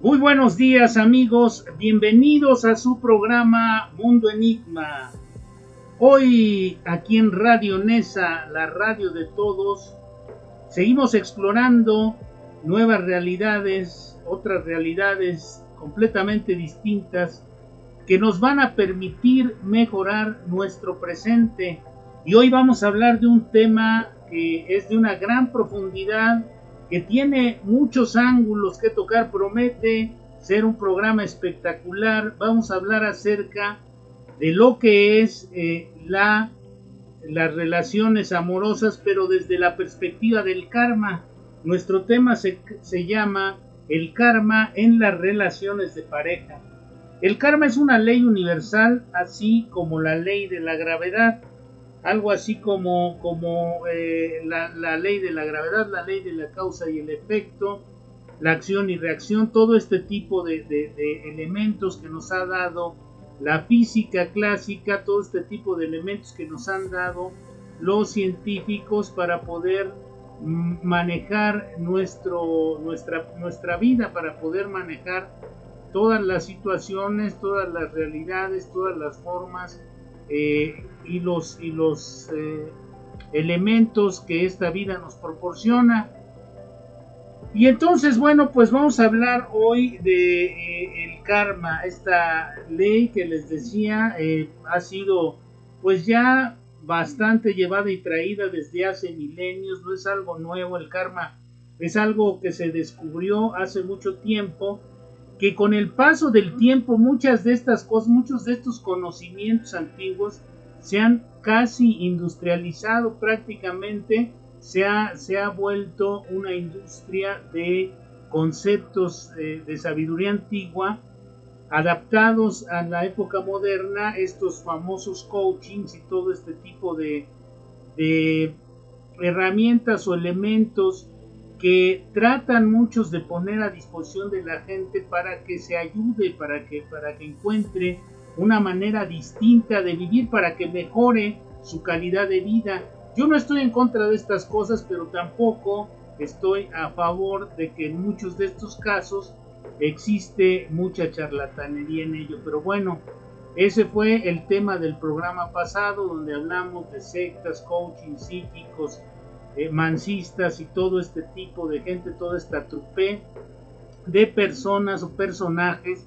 Muy buenos días amigos, bienvenidos a su programa Mundo Enigma. Hoy aquí en Radio Nesa, la radio de todos, seguimos explorando nuevas realidades, otras realidades completamente distintas que nos van a permitir mejorar nuestro presente. Y hoy vamos a hablar de un tema que es de una gran profundidad, que tiene muchos ángulos que tocar, promete ser un programa espectacular. Vamos a hablar acerca de lo que es las relaciones amorosas, pero desde la perspectiva del karma. Nuestro tema se llama el karma en las relaciones de pareja. El karma es una ley universal, así como la ley de la gravedad. Algo así como la ley de la gravedad, la ley de la causa y el efecto, la acción y reacción, todo este tipo de elementos que nos ha dado la física clásica, todo este tipo de elementos que nos han dado los científicos para poder manejar nuestra vida, para poder manejar todas las situaciones, todas las realidades, todas las formas y los elementos que esta vida nos proporciona. Y entonces, bueno, pues vamos a hablar hoy de el karma, esta ley que les decía ha sido pues ya bastante llevada y traída desde hace milenios, no es algo nuevo. El karma es algo que se descubrió hace mucho tiempo, que con el paso del tiempo muchas de estas cosas, muchos de estos conocimientos antiguos se han casi industrializado prácticamente, se ha vuelto una industria de conceptos de sabiduría antigua adaptados a la época moderna, estos famosos coachings y todo este tipo de herramientas o elementos que tratan muchos de poner a disposición de la gente para que se ayude, para que encuentre una manera distinta de vivir, para que mejore su calidad de vida. Yo no estoy en contra de estas cosas, pero tampoco estoy a favor de que en muchos de estos casos existe mucha charlatanería en ello. Pero bueno, ese fue el tema del programa pasado, donde hablamos de sectas, coaching, psíquicos, mancistas y todo este tipo de gente, toda esta trupe de personas o personajes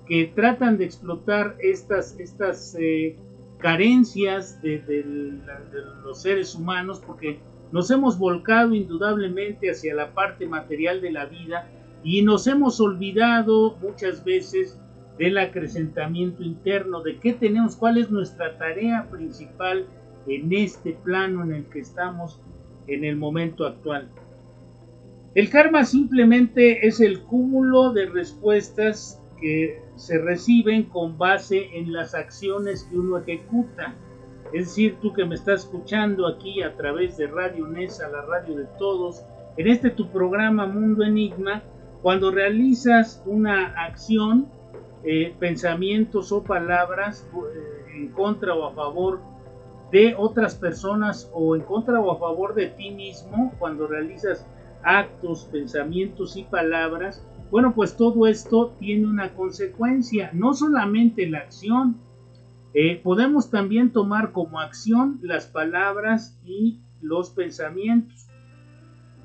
que tratan de explotar estas carencias de los seres humanos, porque nos hemos volcado indudablemente hacia la parte material de la vida y nos hemos olvidado muchas veces del acrecentamiento interno, de qué tenemos, cuál es nuestra tarea principal en este plano en el que estamos en el momento actual. El karma simplemente es el cúmulo de respuestas que se reciben con base en las acciones que uno ejecuta. Es decir, tú que me estás escuchando aquí a través de Radio Nesa, la radio de todos, en este tu programa Mundo Enigma, cuando realizas una acción, pensamientos o palabras en contra o a favor de otras personas o en contra o a favor de ti mismo, cuando realizas actos, pensamientos y palabras, bueno, pues todo esto tiene una consecuencia, no solamente la acción, podemos también tomar como acción las palabras y los pensamientos.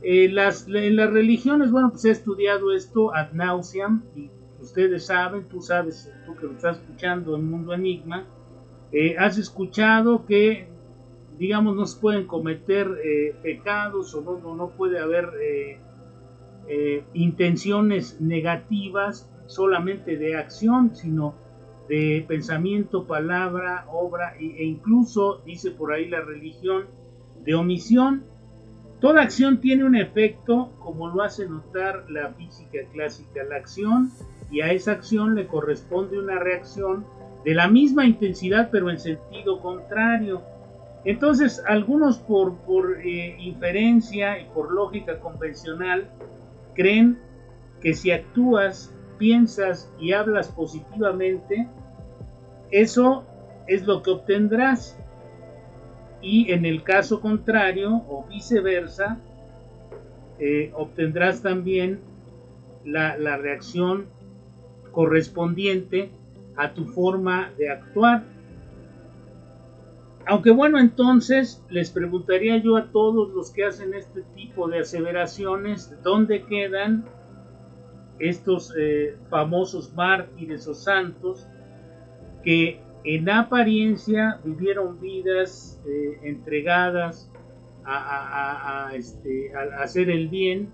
En las religiones, bueno, pues he estudiado esto ad nauseam y ustedes saben, tú sabes, tú que lo estás escuchando en Mundo Enigma, has escuchado que, digamos, no se pueden cometer pecados o no puede haber intenciones negativas solamente de acción, sino de pensamiento, palabra, obra e incluso, dice por ahí la religión, de omisión. Toda acción tiene un efecto, como lo hace notar la física clásica. La acción, y a esa acción le corresponde una reacción de la misma intensidad pero en sentido contrario. Entonces algunos por inferencia y por lógica convencional creen que si actúas, piensas y hablas positivamente, eso es lo que obtendrás, y en el caso contrario o viceversa, obtendrás también la reacción correspondiente a tu forma de actuar. Aunque bueno, entonces les preguntaría yo a todos los que hacen este tipo de aseveraciones, ¿dónde quedan estos famosos mártires o santos que en apariencia vivieron vidas entregadas a hacer el bien?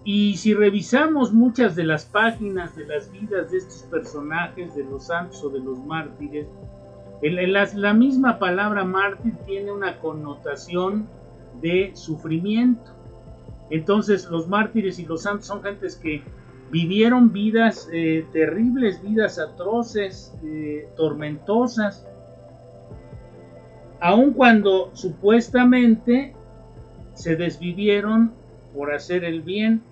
Y si revisamos muchas de las páginas de las vidas de estos personajes, de los santos o de los mártires, la misma palabra mártir tiene una connotación de sufrimiento. Entonces los mártires y los santos son gentes que vivieron vidas terribles, vidas atroces, tormentosas, aun cuando supuestamente se desvivieron por hacer el bien.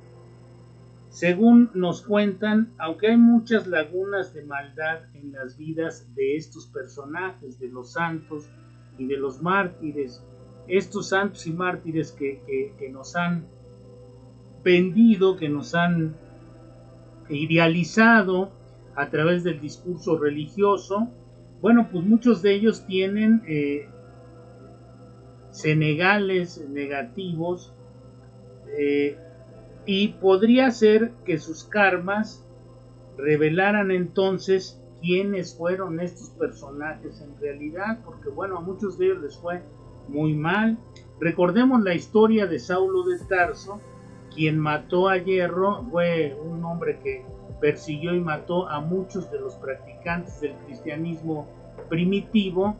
Según nos cuentan, aunque hay muchas lagunas de maldad en las vidas de estos personajes, de los santos y de los mártires, estos santos y mártires que nos han vendido, que nos han idealizado a través del discurso religioso, bueno, pues muchos de ellos tienen senegales negativos, y podría ser que sus karmas revelaran entonces quiénes fueron estos personajes en realidad, porque bueno, a muchos de ellos les fue muy mal. Recordemos la historia de Saulo de Tarso, quien mató a Hierro. Fue un hombre que persiguió y mató a muchos de los practicantes del cristianismo primitivo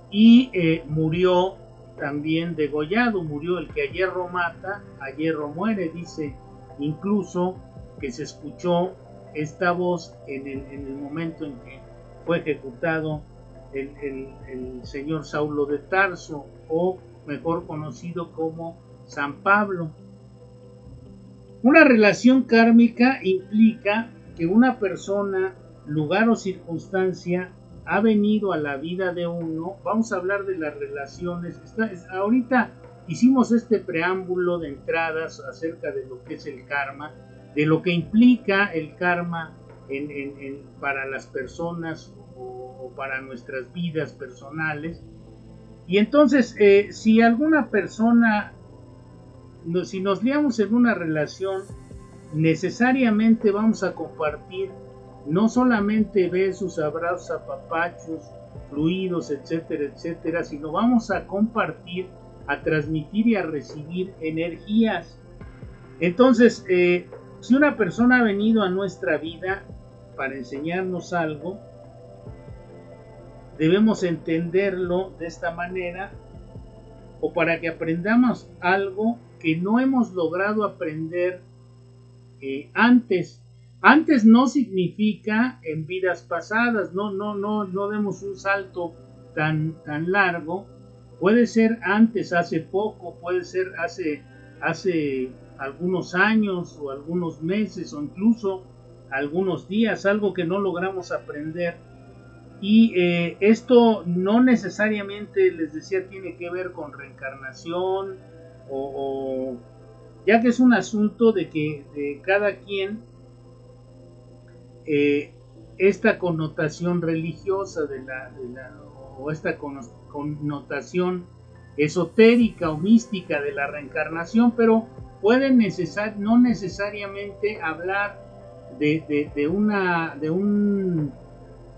y murió también degollado. Murió el que a hierro mata, a hierro muere. Dice incluso que se escuchó esta voz en el momento en que fue ejecutado el señor Saulo de Tarso, o mejor conocido como San Pablo. Una relación kármica implica que una persona, lugar o circunstancia ha venido a la vida de uno. Vamos a hablar de las relaciones. Ahorita hicimos este preámbulo de entradas acerca de lo que es el karma, de lo que implica el karma para las personas o para nuestras vidas personales. Y entonces, si alguna persona, si nos liamos en una relación, necesariamente vamos a compartir no solamente besos, abrazos, apapachos, fluidos, etcétera, etcétera, sino vamos a compartir, a transmitir y a recibir energías. Entonces, si una persona ha venido a nuestra vida para enseñarnos algo, debemos entenderlo de esta manera, o para que aprendamos algo que no hemos logrado aprender antes. Antes no significa en vidas pasadas. No demos un salto tan largo. Puede ser antes, hace poco, puede ser hace algunos años o algunos meses o incluso algunos días, algo que no logramos aprender. Y esto no necesariamente, les decía, tiene que ver con reencarnación, ya que es un asunto de cada quien, esta connotación religiosa o esta connotación esotérica o mística de la reencarnación, pero pueden no necesariamente hablar de un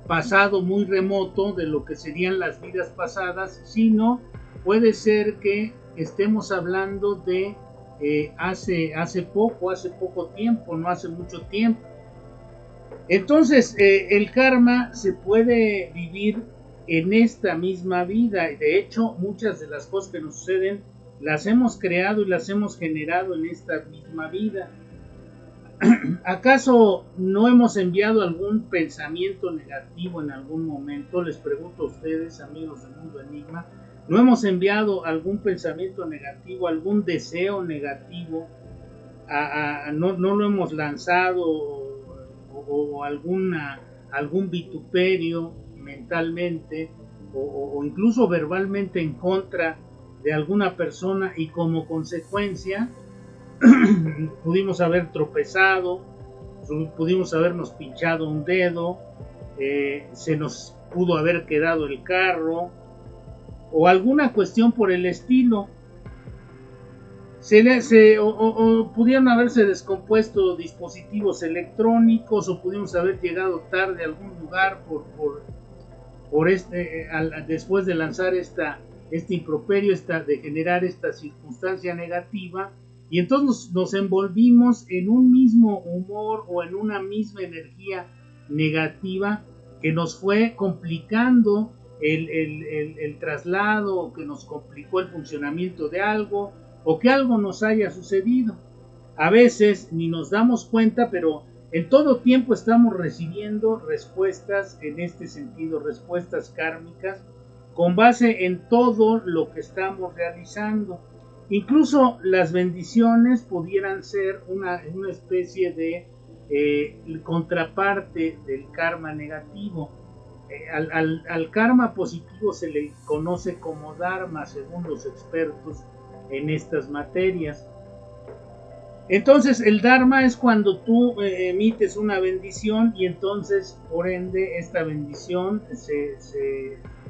pasado muy remoto, de lo que serían las vidas pasadas, sino puede ser que estemos hablando de hace poco tiempo, no hace mucho tiempo. Entonces, el karma se puede vivir en esta misma vida. De hecho, muchas de las cosas que nos suceden las hemos creado y las hemos generado en esta misma vida. ¿Acaso no hemos enviado algún pensamiento negativo en algún momento? Les pregunto a ustedes, amigos del Mundo Enigma, ¿no hemos enviado algún pensamiento negativo, algún deseo negativo? No lo hemos lanzado, o algún vituperio mentalmente o incluso verbalmente en contra de alguna persona, y como consecuencia pudimos haber tropezado, pudimos habernos pinchado un dedo, se nos pudo haber quedado el carro o alguna cuestión por el estilo. O pudieron haberse descompuesto dispositivos electrónicos, o pudimos haber llegado tarde a algún lugar después de lanzar este improperio, de generar esta circunstancia negativa, y entonces nos envolvimos en un mismo humor o en una misma energía negativa que nos fue complicando el traslado, o que nos complicó el funcionamiento de algo, o que algo nos haya sucedido. A veces ni nos damos cuenta, pero en todo tiempo estamos recibiendo respuestas en este sentido, respuestas kármicas, con base en todo lo que estamos realizando. Incluso las bendiciones pudieran ser una especie de contraparte del karma negativo. Al karma positivo se le conoce como dharma, según los expertos en estas materias. Entonces el dharma es cuando tú emites una bendición, y entonces por ende esta bendición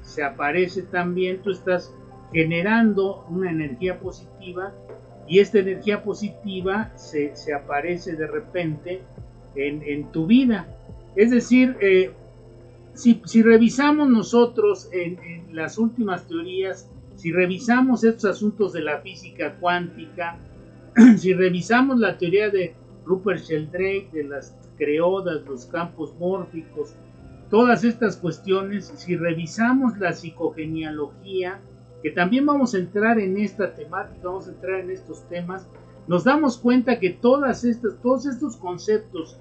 se aparece también. Tú estás generando una energía positiva, y esta energía positiva se aparece de repente en tu vida. Es decir, si revisamos nosotros en las últimas teorías, si revisamos estos asuntos de la física cuántica, si revisamos la teoría de Rupert Sheldrake, de las creodas, los campos mórficos, todas estas cuestiones, si revisamos la psicogenealogía, que también vamos a entrar en esta temática, vamos a entrar en estos temas, nos damos cuenta que todos estos conceptos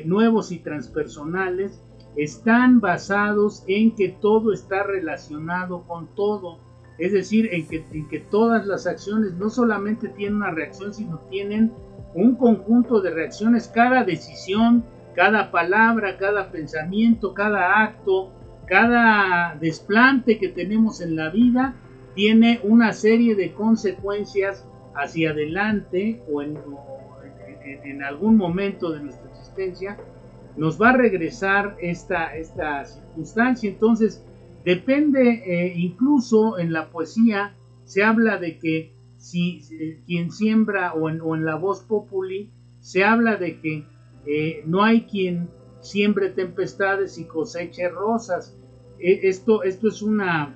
nuevos y transpersonales están basados en que todo está relacionado con todo. Es decir, en que todas las acciones no solamente tienen una reacción, sino tienen un conjunto de reacciones. Cada decisión, cada palabra, cada pensamiento, cada acto, cada desplante que tenemos en la vida tiene una serie de consecuencias hacia adelante, o en algún momento de nuestra existencia nos va a regresar esta circunstancia. Entonces depende, incluso en la poesía se habla de que quien siembra, o en la Voz Populi se habla de que no hay quien siembre tempestades y coseche rosas. Esto es una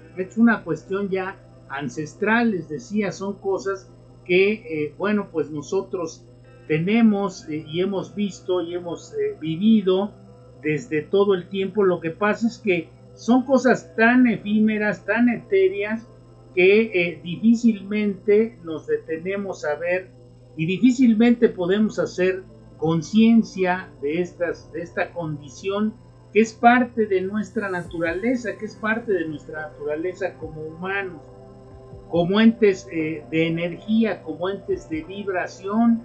cuestión ya ancestral, les decía, son cosas que bueno, pues nosotros tenemos y hemos visto y hemos vivido desde todo el tiempo. Lo que pasa es que son cosas tan efímeras, tan etéreas, que difícilmente nos detenemos a ver, y difícilmente podemos hacer conciencia de esta condición que es parte de nuestra naturaleza, que es parte de nuestra naturaleza como humanos, como entes de energía, como entes de vibración.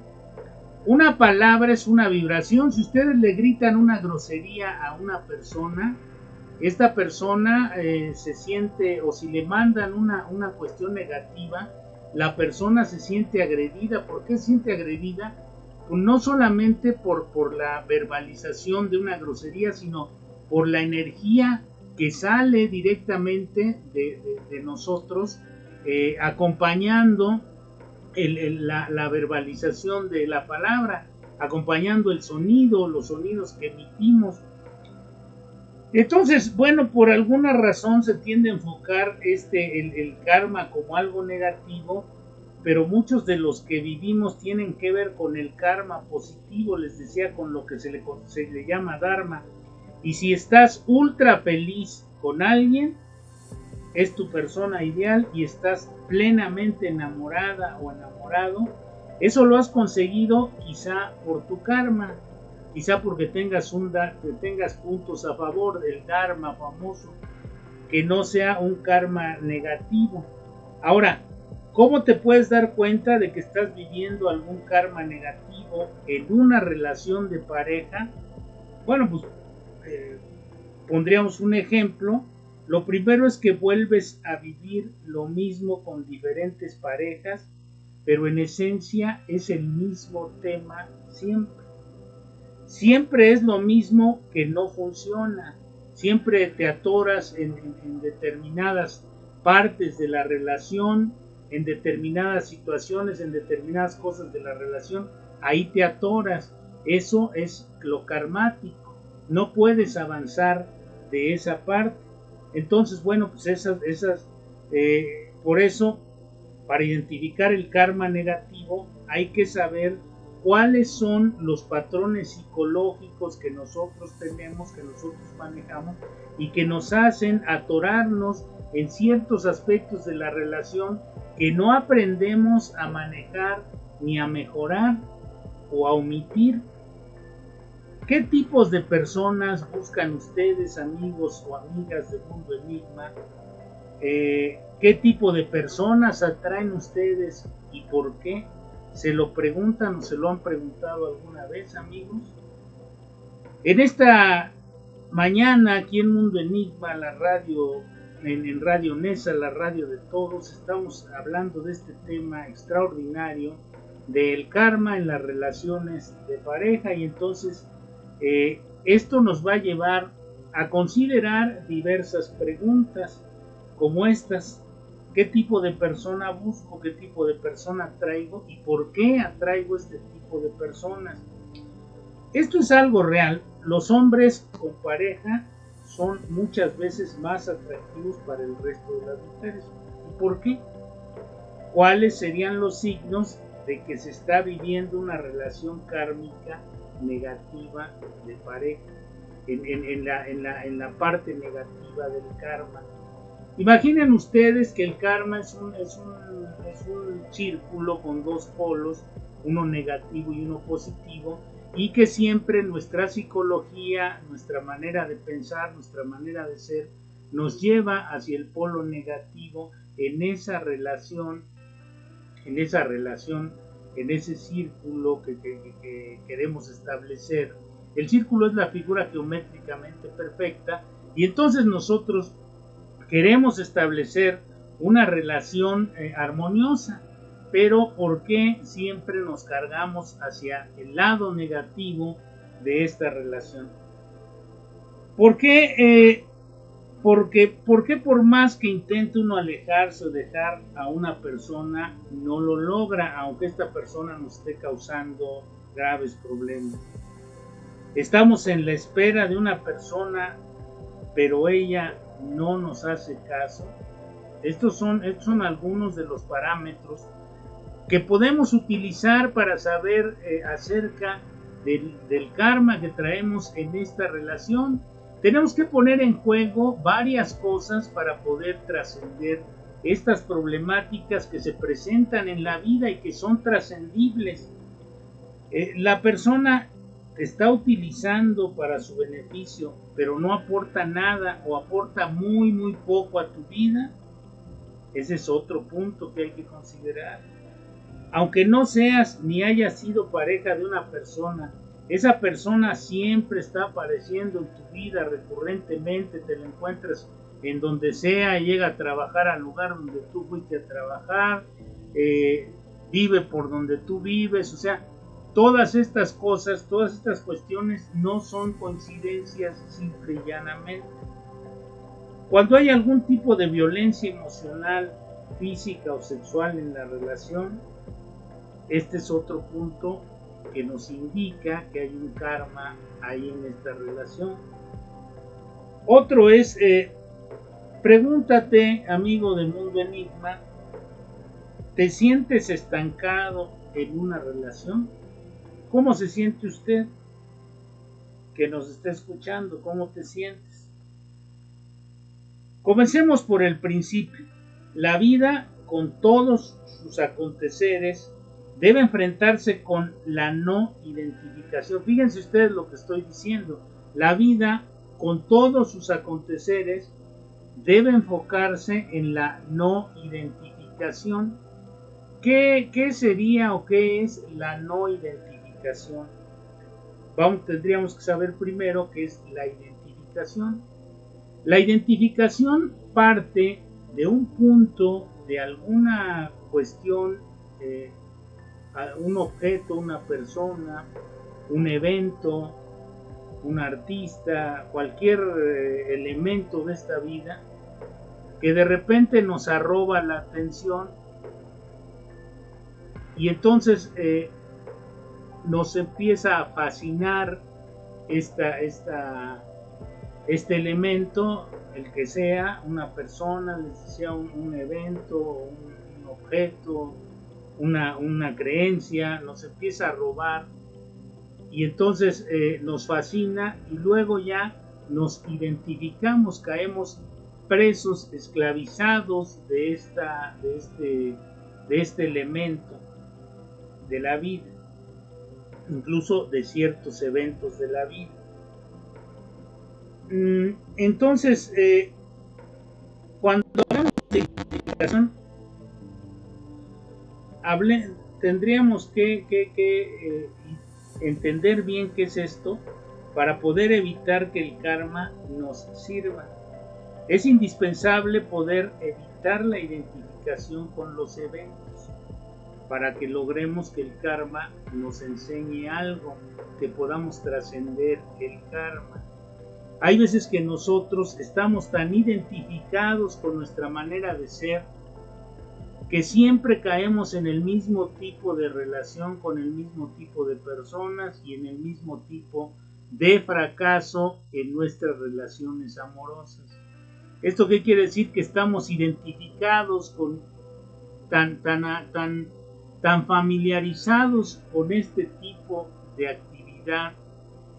Una palabra es una vibración. Si ustedes le gritan una grosería a una persona, esta persona se siente, o si le mandan una cuestión negativa, la persona se siente agredida. ¿Por qué se siente agredida? Pues no solamente por la verbalización de una grosería, sino por la energía que sale directamente de nosotros, acompañando la verbalización de la palabra, acompañando el sonido, los sonidos que emitimos. Entonces, bueno, por alguna razón se tiende a enfocar el karma como algo negativo, pero muchos de los que vivimos tienen que ver con el karma positivo, les decía, con lo que se le llama dharma. Y si estás ultra feliz con alguien, es tu persona ideal y estás plenamente enamorada o enamorado, eso lo has conseguido quizá por tu karma, quizá porque tengas puntos a favor del dharma famoso, que no sea un karma negativo. Ahora, ¿cómo te puedes dar cuenta de que estás viviendo algún karma negativo en una relación de pareja? Bueno, pues pondríamos un ejemplo. Lo primero es que vuelves a vivir lo mismo con diferentes parejas, pero en esencia es el mismo tema siempre. Siempre es lo mismo que no funciona. Siempre te atoras en determinadas partes de la relación, en determinadas situaciones, en determinadas cosas de la relación. Ahí te atoras. Eso es lo karmático. No puedes avanzar de esa parte. Entonces, bueno, pues por eso, para identificar el karma negativo, hay que saber cuáles son los patrones psicológicos que nosotros tenemos, que nosotros manejamos y que nos hacen atorarnos en ciertos aspectos de la relación que no aprendemos a manejar ni a mejorar o a omitir. ¿Qué tipos de personas buscan ustedes, amigos o amigas de Mundo Enigma? ¿Qué tipo de personas atraen ustedes y por qué? ¿Se lo preguntan o se lo han preguntado alguna vez, amigos? En esta mañana, aquí en Mundo Enigma, la radio, en Radio Nesa, la radio de todos, estamos hablando de este tema extraordinario del karma en las relaciones de pareja, y entonces esto nos va a llevar a considerar diversas preguntas como estas. ¿Qué tipo de persona busco? ¿Qué tipo de persona atraigo? ¿Y por qué atraigo este tipo de personas? Esto es algo real. Los hombres con pareja son muchas veces más atractivos para el resto de las mujeres. ¿Y por qué? ¿Cuáles serían los signos de que se está viviendo una relación kármica negativa de pareja? En la parte negativa del karma. Imaginen ustedes que el karma es un círculo con dos polos, uno negativo y uno positivo, y que siempre nuestra psicología, nuestra manera de pensar, nuestra manera de ser, nos lleva hacia el polo negativo en esa relación, en ese círculo que queremos establecer. El círculo es la figura geométricamente perfecta, y entonces nosotros queremos establecer una relación armoniosa, pero ¿por qué siempre nos cargamos hacia el lado negativo de esta relación? ¿Por qué? Porque por más que intente uno alejarse o dejar a una persona, no lo logra, aunque esta persona nos esté causando graves problemas. Estamos en la espera de una persona, pero ella no nos hace caso. Estos son algunos de los parámetros que podemos utilizar para saber acerca del karma que traemos en esta relación. Tenemos que poner en juego varias cosas para poder trascender estas problemáticas que se presentan en la vida y que son trascendibles. La persona te está utilizando para su beneficio, pero no aporta nada o aporta muy poco a tu vida. Ese es otro punto que hay que considerar. Aunque no seas ni hayas sido pareja de una persona, esa persona siempre está apareciendo en tu vida recurrentemente, te la encuentras en donde sea, llega a trabajar al lugar donde tú fuiste a trabajar, vive por donde tú vives, o sea, todas estas cosas, todas estas cuestiones no son coincidencias simple y llanamente. Cuando hay algún tipo de violencia emocional, física o sexual en la relación, este es otro punto que nos indica que hay un karma ahí en esta relación. Otro es, pregúntate, amigo de Mundo Enigma, ¿te sientes estancado en una relación? ¿Cómo se siente usted que nos está escuchando? ¿Cómo te sientes? Comencemos por el principio. La vida, con todos sus aconteceres, debe enfrentarse con la no identificación. Fíjense ustedes lo que estoy diciendo. La vida, con todos sus aconteceres, debe enfocarse en la no identificación. ¿Qué sería o qué es la no identificación? Tendríamos que saber primero qué es la identificación. La identificación parte de un punto, de alguna cuestión un objeto, una persona, un evento, un artista, cualquier elemento de esta vida que de repente nos arroba la atención y entonces nos empieza a fascinar este elemento, el que sea, una persona, sea un evento, un objeto, una creencia, nos empieza a robar y entonces nos fascina y luego ya nos identificamos, caemos presos, esclavizados de este elemento de la vida, incluso de ciertos eventos de la vida. Entonces, cuando hablamos de identificación, tendríamos que entender bien qué es esto para poder evitar que el karma nos sirva. Es indispensable poder evitar la identificación con los eventos para que logremos que el karma nos enseñe algo, que podamos trascender el karma. Hay veces que nosotros estamos tan identificados con nuestra manera de ser que siempre caemos en el mismo tipo de relación con el mismo tipo de personas y en el mismo tipo de fracaso en nuestras relaciones amorosas. ¿Esto qué quiere decir? Que estamos identificados con tan familiarizados con este tipo de actividad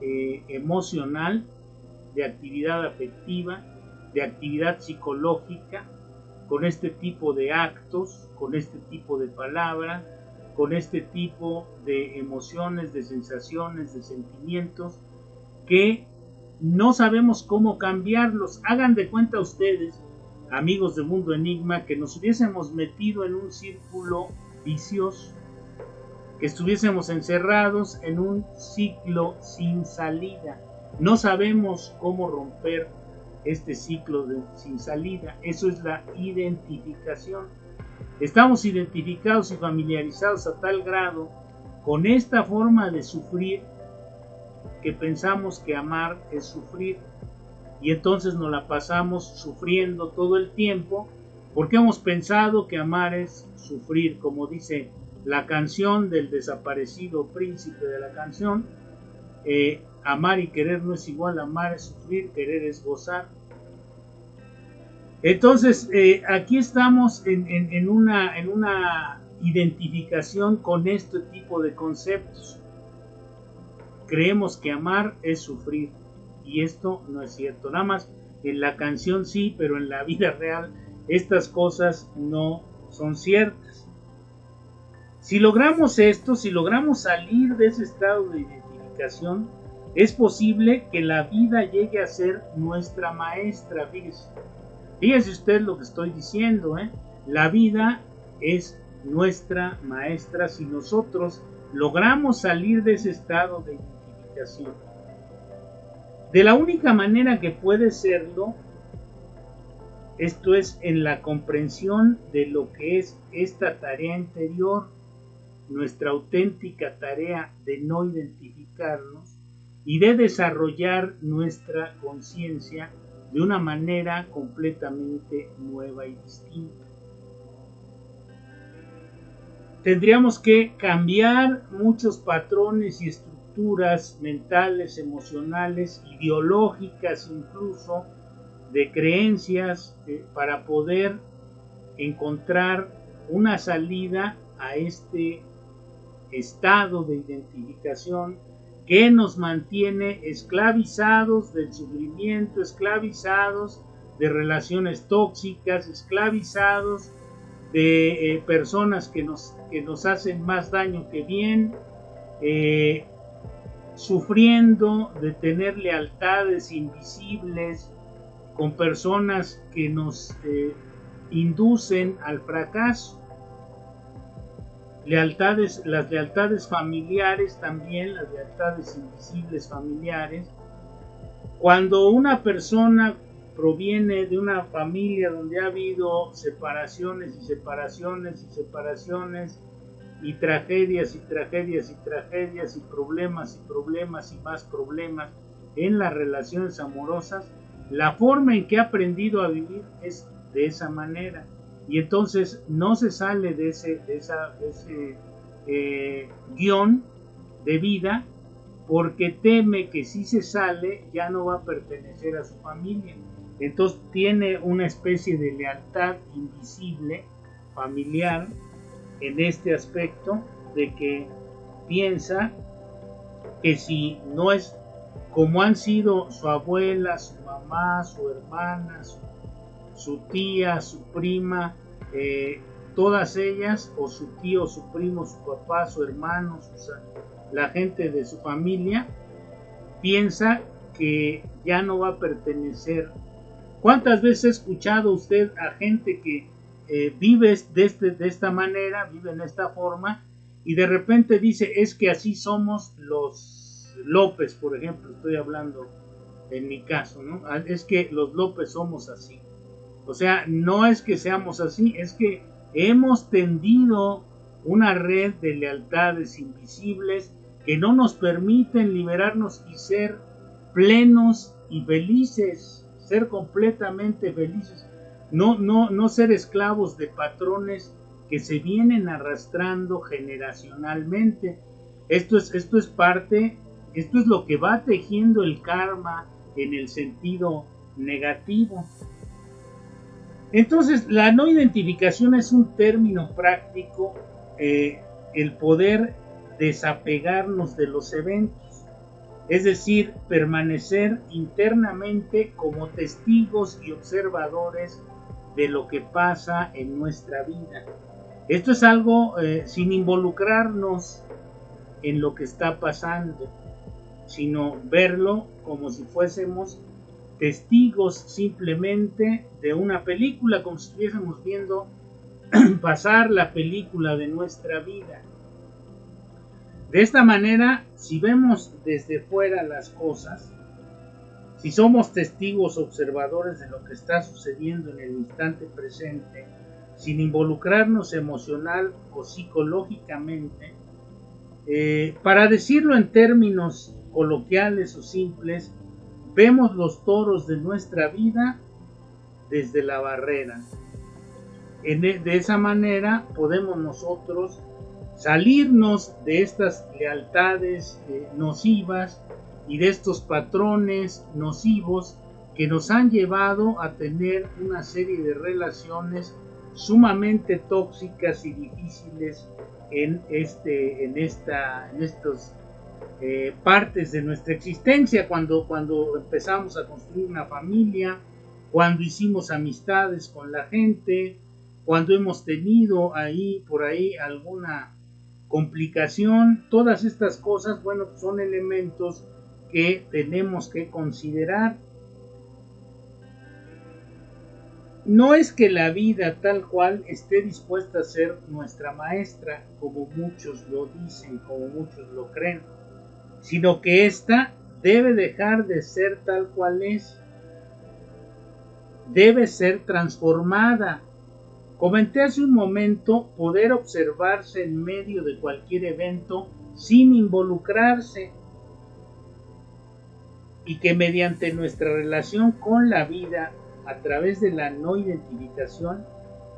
emocional, de actividad afectiva, de actividad psicológica, con este tipo de actos, con este tipo de palabra, con este tipo de emociones, de sensaciones, de sentimientos, que no sabemos cómo cambiarlos. Hagan de cuenta ustedes, amigos de Mundo Enigma, que nos hubiésemos metido en un círculo vicioso, que estuviésemos encerrados en un ciclo sin salida. No sabemos cómo romper este ciclo sin salida. Eso es la identificación. Estamos identificados y familiarizados a tal grado con esta forma de sufrir que pensamos que amar es sufrir, y entonces nos la pasamos sufriendo todo el tiempo porque hemos pensado que amar es sufrir, como dice la canción del desaparecido príncipe de la canción. Amar y querer no es igual, amar es sufrir, querer es gozar. Entonces aquí estamos en una identificación con este tipo de conceptos. Creemos que amar es sufrir y esto no es cierto. Nada más en la canción sí, pero en la vida real estas cosas no son ciertas. Si logramos esto, si logramos salir de ese estado de identificación, es posible que la vida llegue a ser nuestra maestra. Fíjese usted lo que estoy diciendo, La vida es nuestra maestra si nosotros logramos salir de ese estado de identificación. De la única manera que puede serlo, esto es en la comprensión de lo que es esta tarea interior, nuestra auténtica tarea de no identificarnos y de desarrollar nuestra conciencia de una manera completamente nueva y distinta. Tendríamos que cambiar muchos patrones y estructuras mentales, emocionales, ideológicas incluso, de creencias, para poder encontrar una salida a este estado de identificación que nos mantiene esclavizados del sufrimiento, esclavizados de relaciones tóxicas, esclavizados de personas que nos hacen más daño que bien, sufriendo de tener lealtades invisibles con personas que nos inducen al fracaso. Las lealtades familiares también, las lealtades invisibles familiares. Cuando una persona proviene de una familia donde ha habido separaciones y separaciones y separaciones y tragedias y tragedias y tragedias y problemas y problemas y más problemas en las relaciones amorosas, la forma en que he aprendido a vivir es de esa manera. Y entonces no se sale de ese guión de vida, porque teme que si se sale ya no va a pertenecer a su familia. Entonces tiene una especie de lealtad invisible familiar en este aspecto, de que piensa que si no es como han sido su abuela, su mamá, su hermana, su tía, su prima, todas ellas, o su tío, su primo, su papá, su hermano, la gente de su familia, piensa que ya no va a pertenecer. ¿Cuántas veces ha escuchado usted a gente que vive de esta manera, vive en esta forma, y de repente dice, es que así somos los López, por ejemplo, estoy hablando en mi caso, ¿no? Es que los López somos así. O sea, no es que seamos así, es que hemos tendido una red de lealtades invisibles que no nos permiten liberarnos y ser plenos y felices, ser completamente felices, no ser esclavos de patrones que se vienen arrastrando generacionalmente. Esto es parte, esto es lo que va tejiendo el karma en el sentido negativo. Entonces, la no identificación es un término práctico, el poder desapegarnos de los eventos, es decir, permanecer internamente como testigos y observadores de lo que pasa en nuestra vida. Esto es algo sin involucrarnos en lo que está pasando, sino verlo como si fuésemos testigos simplemente de una película, como si estuviésemos viendo pasar la película de nuestra vida. De esta manera, si vemos desde fuera las cosas, si somos testigos observadores de lo que está sucediendo en el instante presente, sin involucrarnos emocional o psicológicamente, para decirlo en términos coloquiales o simples, vemos los toros de nuestra vida desde la barrera. De esa manera podemos nosotros salirnos de estas lealtades nocivas y de estos patrones nocivos que nos han llevado a tener una serie de relaciones sumamente tóxicas y difíciles en estos partes de nuestra existencia, cuando empezamos a construir una familia, cuando hicimos amistades con la gente, cuando hemos tenido por ahí alguna complicación. Todas estas cosas, bueno, son elementos que tenemos que considerar. No es que la vida tal cual esté dispuesta a ser nuestra maestra, como muchos lo dicen, como muchos lo creen, sino que ésta debe dejar de ser tal cual es, debe ser transformada. Comenté hace un momento poder observarse en medio de cualquier evento sin involucrarse, y que mediante nuestra relación con la vida a través de la no identificación,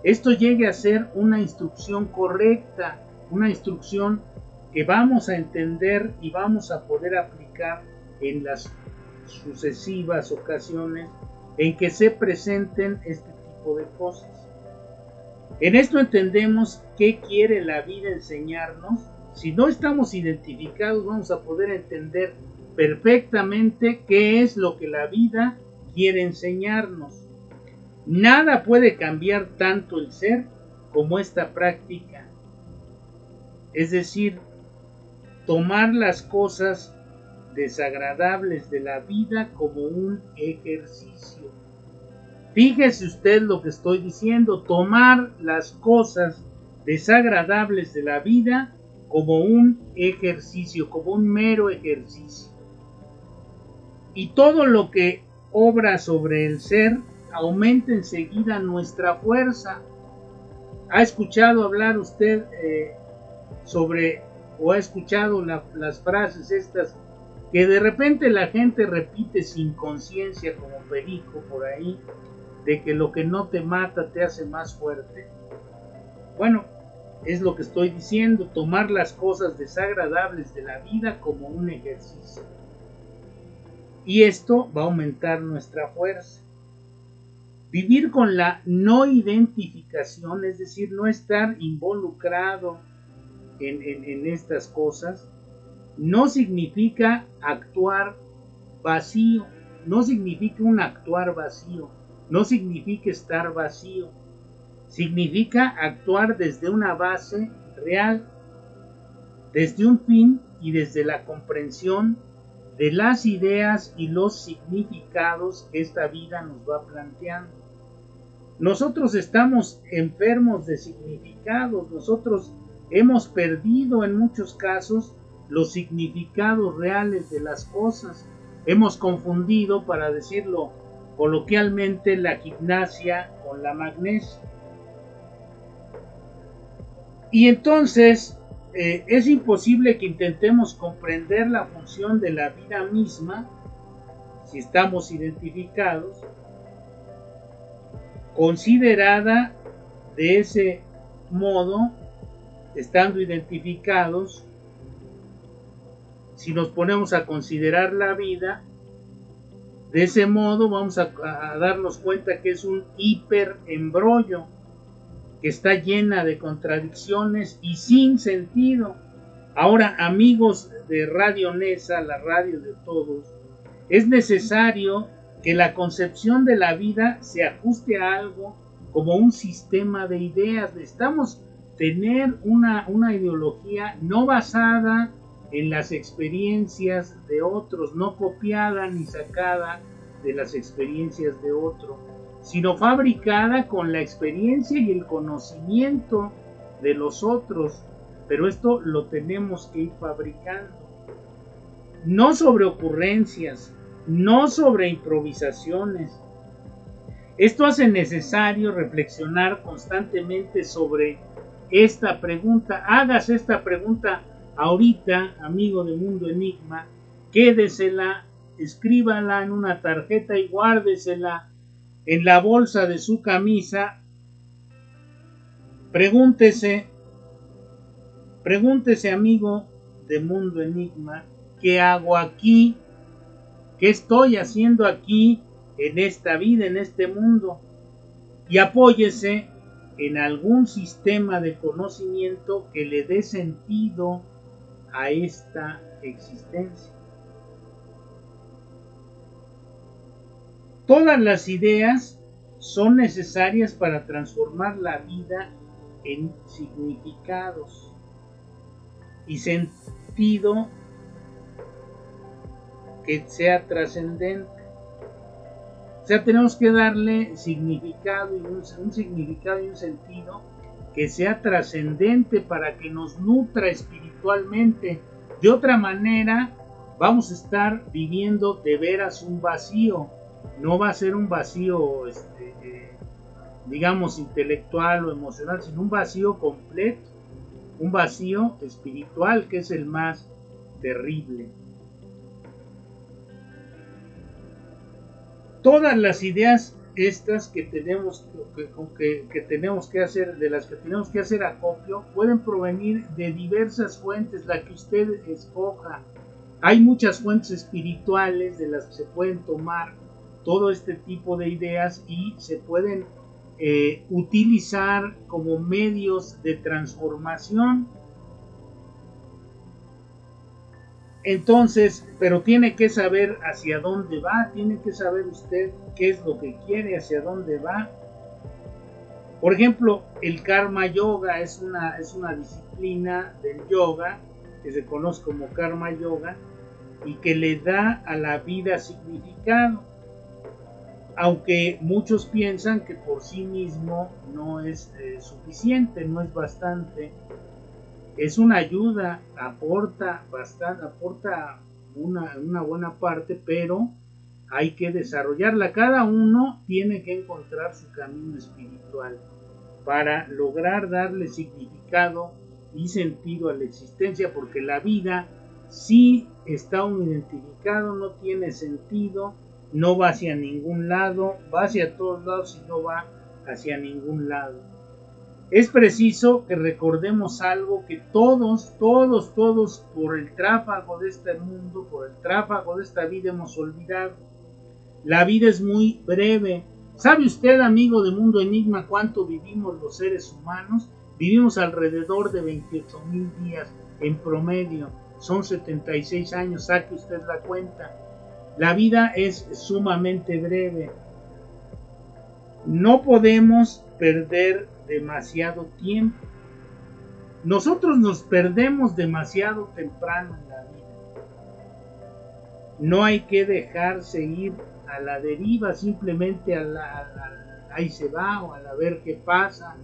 esto llegue a ser una instrucción correcta, una instrucción que vamos a entender y vamos a poder aplicar en las sucesivas ocasiones en que se presenten este tipo de cosas. En esto entendemos qué quiere la vida enseñarnos. Si no estamos identificados, vamos a poder entender perfectamente qué es lo que la vida quiere enseñarnos. Nada puede cambiar tanto el ser como esta práctica. Es decir, tomar las cosas desagradables de la vida como un ejercicio. Fíjese usted lo que estoy diciendo, tomar las cosas desagradables de la vida como un ejercicio, como un mero ejercicio. Y todo lo que obra sobre el ser aumenta enseguida nuestra fuerza. ¿Ha escuchado hablar usted sobre o ha escuchado las frases estas que de repente la gente repite sin conciencia como perico por ahí, de que lo que no te mata te hace más fuerte? Bueno, es lo que estoy diciendo, tomar las cosas desagradables de la vida como un ejercicio. Y esto va a aumentar nuestra fuerza. Vivir con la no identificación, es decir, no estar involucrado en estas cosas, no significa actuar vacío, no significa un actuar vacío, no significa estar vacío, significa actuar desde una base real, desde un fin y desde la comprensión de las ideas y los significados que esta vida nos va planteando. Nosotros estamos enfermos de significados, nosotros hemos perdido en muchos casos los significados reales de las cosas. Hemos confundido, para decirlo coloquialmente, la gimnasia con la magnesia. Y entonces es imposible que intentemos comprender la función de la vida misma, si estamos identificados, considerada de ese modo, estando identificados. Si nos ponemos a considerar la vida de ese modo, vamos a darnos cuenta que es un hiperembrollo, que está llena de contradicciones y sin sentido. Ahora, amigos de Radio Nesa, la radio de todos, es necesario que la concepción de la vida se ajuste a algo como un sistema de ideas. Necesitamos tener una ideología no basada en las experiencias de otros, no copiada ni sacada de las experiencias de otros, sino fabricada con la experiencia y el conocimiento de los otros. Pero esto lo tenemos que ir fabricando, no sobre ocurrencias, no sobre improvisaciones. Esto hace necesario reflexionar constantemente sobre esta pregunta. Hagas esta pregunta ahorita, amigo de Mundo Enigma, quédesela, escríbala en una tarjeta y guárdesela en la bolsa de su camisa. Pregúntese, amigo de Mundo Enigma, ¿qué hago aquí? ¿Qué estoy haciendo aquí en esta vida, en este mundo? Y apóyese en algún sistema de conocimiento que le dé sentido a esta existencia. Todas las ideas son necesarias para transformar la vida en significados y sentido que sea trascendente. O sea, tenemos que darle significado y un significado y un sentido que sea trascendente para que nos nutra espiritualmente. De otra manera, vamos a estar viviendo de veras un vacío. No va a ser un vacío, digamos, intelectual o emocional, sino un vacío completo, un vacío espiritual, que es el más terrible. Todas las ideas estas que tenemos que hacer, de las que tenemos que hacer acopio, pueden provenir de diversas fuentes, la que usted escoja. Hay muchas fuentes espirituales de las que se pueden tomar todo este tipo de ideas y se pueden utilizar como medios de transformación. Entonces, pero tiene que saber hacia dónde va, tiene que saber usted qué es lo que quiere, hacia dónde va. Por ejemplo, el Karma Yoga es una disciplina del yoga que se conoce como Karma Yoga y que le da a la vida significado, aunque muchos piensan que por sí mismo no es suficiente, no es bastante. Es una ayuda, aporta bastante, aporta una buena parte, pero hay que desarrollarla. Cada uno tiene que encontrar su camino espiritual para lograr darle significado y sentido a la existencia, porque la vida sí está uno identificado, no tiene sentido, no va hacia ningún lado, va hacia todos lados y no va hacia ningún lado. Es preciso que recordemos algo que todos, por el tráfago de este mundo, por el tráfago de esta vida hemos olvidado. La vida es muy breve. ¿Sabe usted, amigo de Mundo Enigma, cuánto vivimos los seres humanos? Vivimos alrededor de 28,000 días en promedio. Son 76 años, saque usted la cuenta. La vida es sumamente breve. No podemos perder demasiado tiempo. Nosotros nos perdemos demasiado temprano en la vida. No hay que dejarse ir a la deriva, simplemente ahí se va, o a ver qué pasa,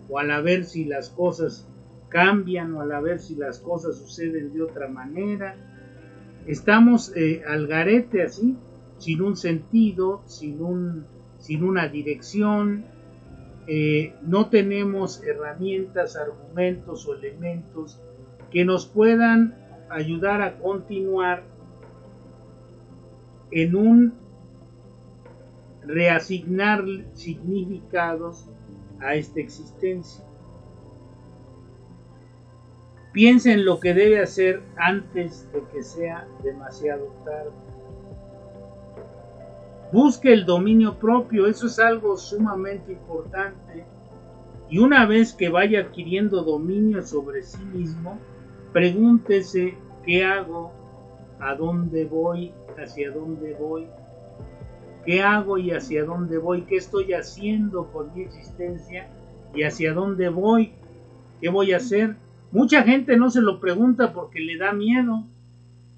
o a ver si las cosas cambian, o a ver si las cosas suceden de otra manera. Estamos al garete así, sin un sentido, sin una dirección. No tenemos herramientas, argumentos o elementos que nos puedan ayudar a continuar en un reasignar significados a esta existencia. Piensa en lo que debe hacer antes de que sea demasiado tarde. Busque el dominio propio, eso es algo sumamente importante. Y una vez que vaya adquiriendo dominio sobre sí mismo, pregúntese qué hago, a dónde voy, hacia dónde voy, qué hago y hacia dónde voy, qué estoy haciendo con mi existencia y hacia dónde voy, qué voy a hacer. Mucha gente no se lo pregunta porque le da miedo,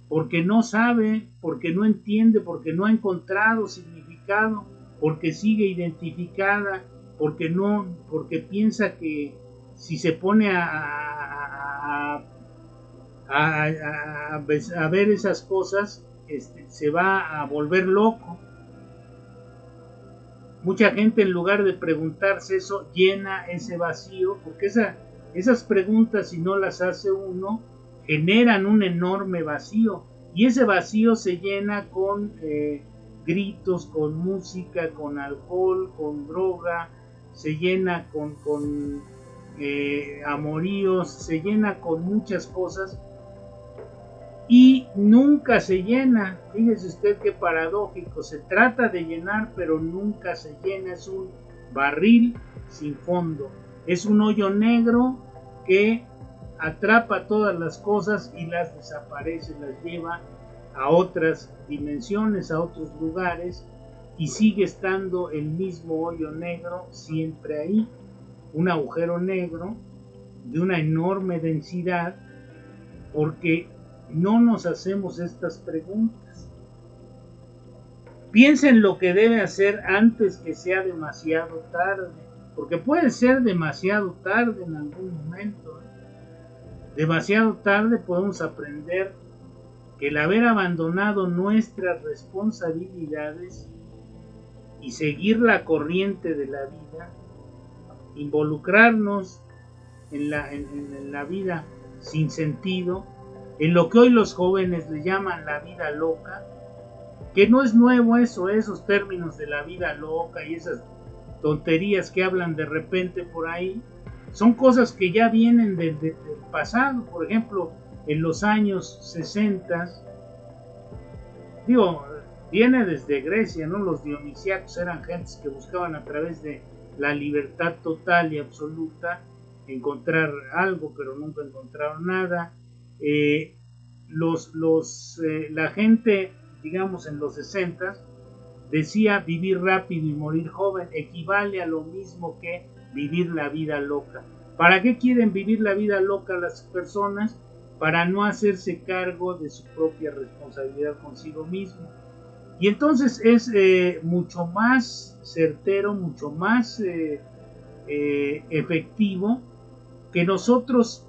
porque no sabe, porque no entiende, porque no ha encontrado significado, porque sigue identificada, porque piensa que si se pone a ver esas cosas, se va a volver loco. Mucha gente, en lugar de preguntarse eso, llena ese vacío, porque esas preguntas, si no las hace uno, generan un enorme vacío, y ese vacío se llena con gritos, con música, con alcohol, con droga, se llena con amoríos, se llena con muchas cosas y nunca se llena. Fíjese usted qué paradójico, se trata de llenar pero nunca se llena, es un barril sin fondo, es un hoyo negro que atrapa todas las cosas y las desaparece, las lleva a otras dimensiones, a otros lugares, y sigue estando el mismo hoyo negro siempre ahí, un agujero negro de una enorme densidad, porque no nos hacemos estas preguntas. Piensa en lo que debe hacer antes que sea demasiado tarde, porque puede ser demasiado tarde en algún momento. Demasiado tarde podemos aprender que el haber abandonado nuestras responsabilidades y seguir la corriente de la vida, involucrarnos en la vida sin sentido, en lo que hoy los jóvenes le llaman la vida loca, que no es nuevo esos términos de la vida loca y esas tonterías que hablan de repente por ahí, son cosas que ya vienen del pasado. Por ejemplo, en los años 60, viene desde Grecia, ¿no? Los dionisíacos eran gentes que buscaban a través de la libertad total y absoluta encontrar algo, pero nunca encontraron nada. La gente, digamos, en los 60 decía vivir rápido y morir joven, equivale a lo mismo que vivir la vida loca. ¿Para qué quieren vivir la vida loca las personas? Para no hacerse cargo de su propia responsabilidad consigo mismo. Y entonces es mucho más certero, mucho más efectivo que nosotros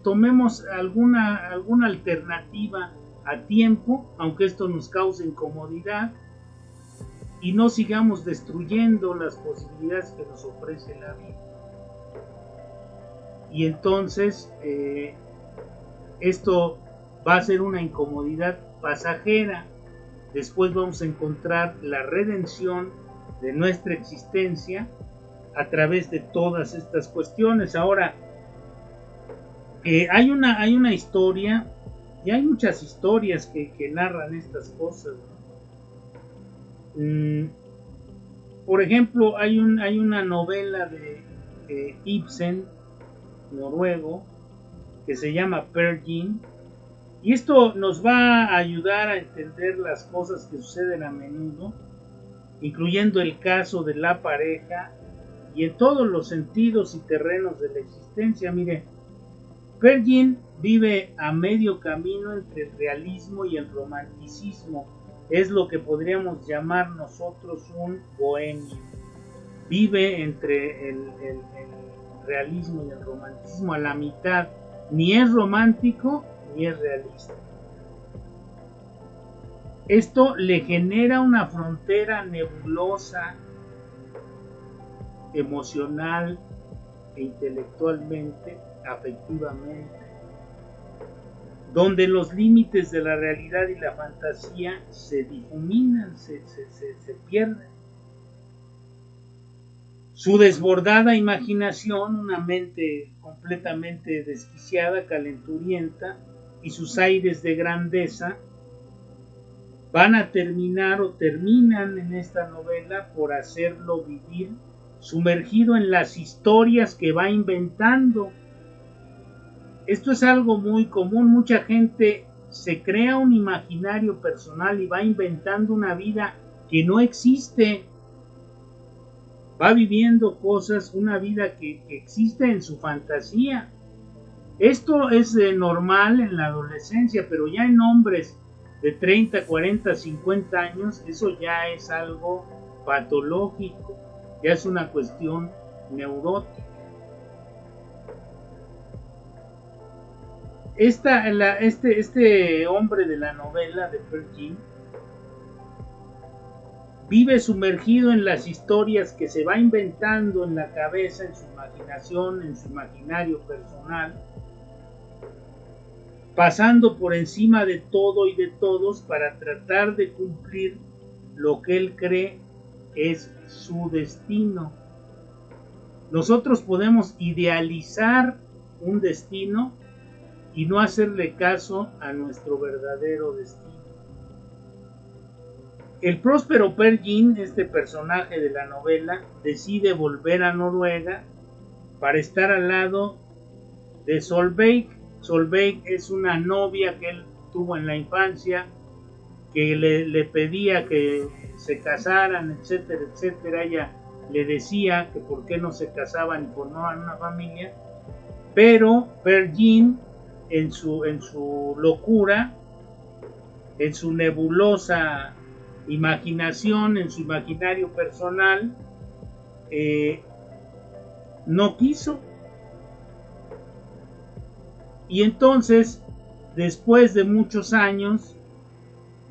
tomemos alguna alternativa a tiempo, aunque esto nos cause incomodidad, y no sigamos destruyendo las posibilidades que nos ofrece la vida. y entonces esto va a ser una incomodidad pasajera. Después vamos a encontrar la redención de nuestra existencia a través de todas estas cuestiones. Ahora, hay una historia, y hay muchas historias que narran estas cosas, ¿no? Por ejemplo, hay una novela de Ibsen, noruego, que se llama Peer Gynt, y esto nos va a ayudar a entender las cosas que suceden a menudo, incluyendo el caso de la pareja y en todos los sentidos y terrenos de la existencia. Mire, Peer Gynt vive a medio camino entre el realismo y el romanticismo. Es lo que podríamos llamar nosotros un bohemio. Vive entre el realismo y el romanticismo a la mitad. Ni es romántico ni es realista. Esto le genera una frontera nebulosa, emocional e intelectualmente, afectivamente, donde los límites de la realidad y la fantasía se difuminan, se pierden. Su desbordada imaginación, una mente completamente desquiciada, calenturienta, y sus aires de grandeza van a terminar o terminan en esta novela por hacerlo vivir sumergido en las historias que va inventando. Esto es algo muy común. Mucha gente se crea un imaginario personal y va inventando una vida que no existe. Va viviendo cosas, una vida que existe en su fantasía. Esto es normal en la adolescencia, pero ya en hombres de 30, 40, 50 años, eso ya es algo patológico, ya es una cuestión neurótica. Este hombre de la novela de Peer Gynt vive sumergido en las historias que se va inventando en la cabeza, en su imaginación, en su imaginario personal, pasando por encima de todo y de todos para tratar de cumplir lo que él cree es su destino. Nosotros podemos idealizar un destino y no hacerle caso a nuestro verdadero destino. El próspero Peer Gynt, este personaje de la novela, decide volver a Noruega para estar al lado de Solveig. Solveig es una novia que él tuvo en la infancia, que le pedía que se casaran, etcétera, etcétera. Ella le decía que por qué no se casaban y formaban una familia, pero Peer Gynt, en su locura, en su nebulosa imaginación, en su imaginario personal, no quiso. Y entonces, después de muchos años,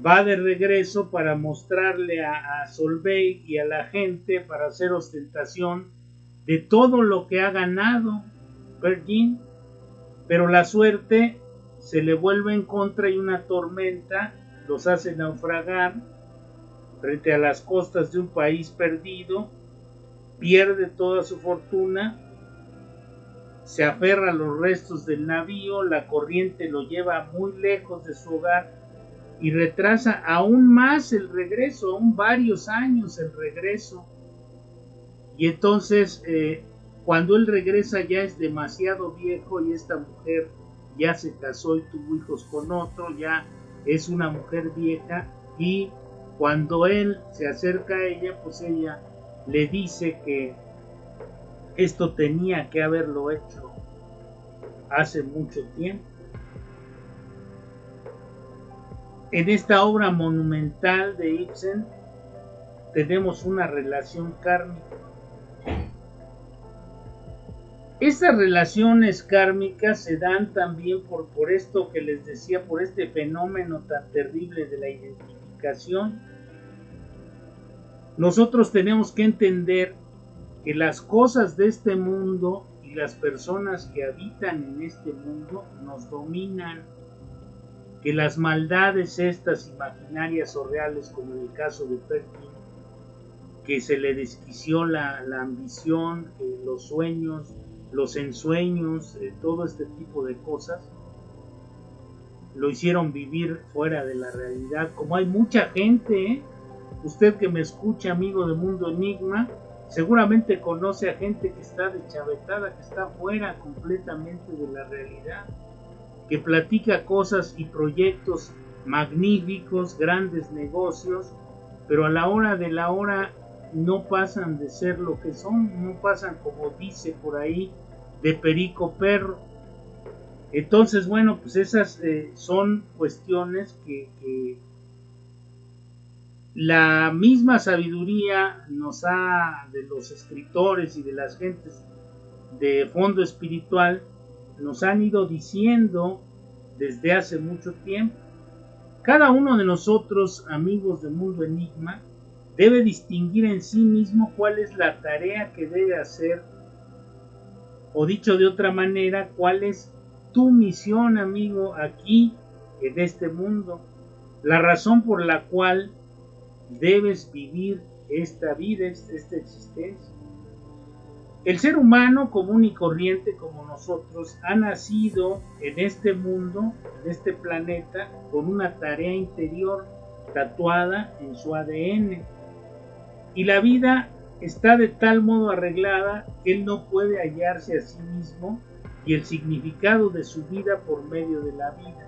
va de regreso para mostrarle a Solveig y a la gente, para hacer ostentación de todo lo que ha ganado Peer Gynt, pero la suerte se le vuelve en contra y una tormenta los hace naufragar frente a las costas de un país perdido, pierde toda su fortuna, se aferra a los restos del navío, la corriente lo lleva muy lejos de su hogar y retrasa aún más el regreso, aún varios años el regreso. Y entonces, cuando él regresa ya es demasiado viejo y esta mujer ya se casó y tuvo hijos con otro, ya es una mujer vieja, y cuando él se acerca a ella, pues ella le dice que esto tenía que haberlo hecho hace mucho tiempo. En esta obra monumental de Ibsen tenemos una relación kármica. Estas relaciones kármicas se dan también por esto que les decía, por este fenómeno tan terrible de la identificación. Nosotros tenemos que entender que las cosas de este mundo y y las personas que habitan en este mundo nos dominan, que las maldades estas imaginarias o reales, como en el caso de Perkin, que se le desquició la ambición, los sueños, los ensueños, todo este tipo de cosas, lo hicieron vivir fuera de la realidad. Como hay mucha gente, usted que me escucha, amigo de Mundo Enigma, seguramente conoce a gente que está deschavetada, que está fuera completamente de la realidad, que platica cosas y proyectos magníficos, grandes negocios, pero a la hora de la hora no pasan de ser lo que son, no pasan, como dice por ahí, de perico perro. Entonces, bueno, pues esas son cuestiones que la misma sabiduría nos ha, de los escritores y de las gentes de fondo espiritual, nos han ido diciendo desde hace mucho tiempo. Cada uno de nosotros, amigos de Mundo Enigma, debe distinguir en sí mismo cuál es la tarea que debe hacer, o dicho de otra manera, cuál es tu misión, amigo, aquí en este mundo, la razón por la cual debes vivir esta vida, esta existencia. El ser humano común y corriente como nosotros ha nacido en este mundo, en este planeta, con una tarea interior tatuada en su ADN. Y la vida está de tal modo arreglada que él no puede hallarse a sí mismo y el significado de su vida por medio de la vida,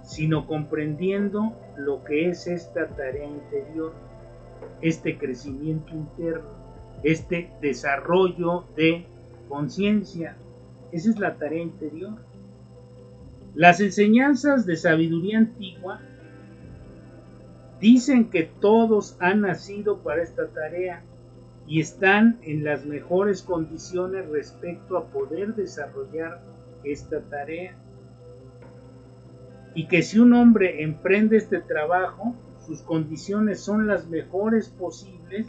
sino comprendiendo lo que es esta tarea interior, este crecimiento interno, este desarrollo de conciencia. Esa es la tarea interior. Las enseñanzas de sabiduría antigua dicen que todos han nacido para esta tarea y están en las mejores condiciones respecto a poder desarrollar esta tarea. Y que si un hombre emprende este trabajo, sus condiciones son las mejores posibles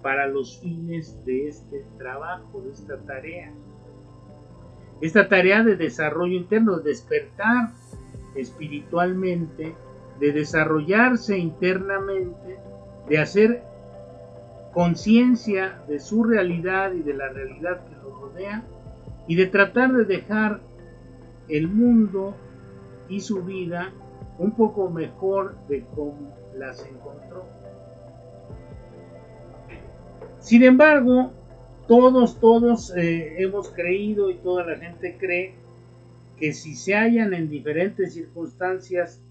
para los fines de este trabajo, de esta tarea. Esta tarea de desarrollo interno, de despertar espiritualmente, de desarrollarse internamente, de hacer conciencia de su realidad y de la realidad que lo rodea, y de tratar de dejar el mundo y su vida un poco mejor de como las encontró. Sin embargo, todos hemos creído y toda la gente cree que si se hallan en diferentes circunstancias,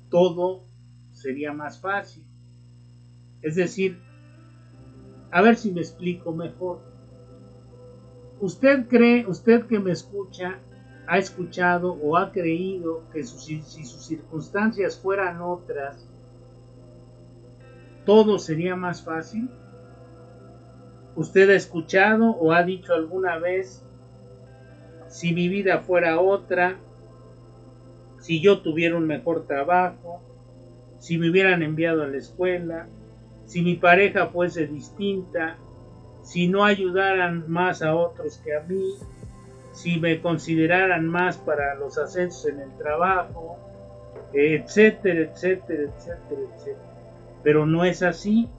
todo sería más fácil. Es decir, a ver si me explico mejor. Usted que me escucha, ha escuchado o ha creído que si sus circunstancias fueran otras, todo sería más fácil. ¿Usted ha escuchado o ha dicho alguna vez, si mi vida fuera otra, si yo tuviera un mejor trabajo, si me hubieran enviado a la escuela, si mi pareja fuese distinta, si no ayudaran más a otros que a mí, si me consideraran más para los ascensos en el trabajo, etcétera, etcétera, etcétera, etcétera? Pero no es así.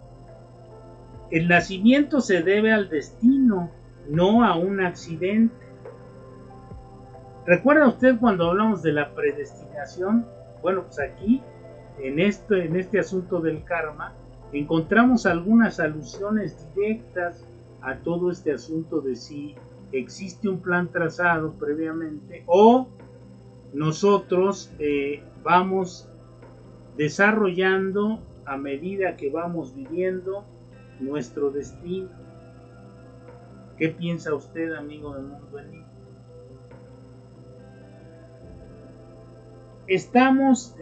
El nacimiento se debe al destino, no a un accidente. ¿Recuerda usted cuando hablamos de la predestinación? Bueno, pues aquí, en este asunto del karma, encontramos algunas alusiones directas a todo este asunto de si existe un plan trazado previamente o nosotros vamos desarrollando a medida que vamos viviendo nuestro destino. ¿Qué piensa usted, amigo del Mundo Enigma? Estamos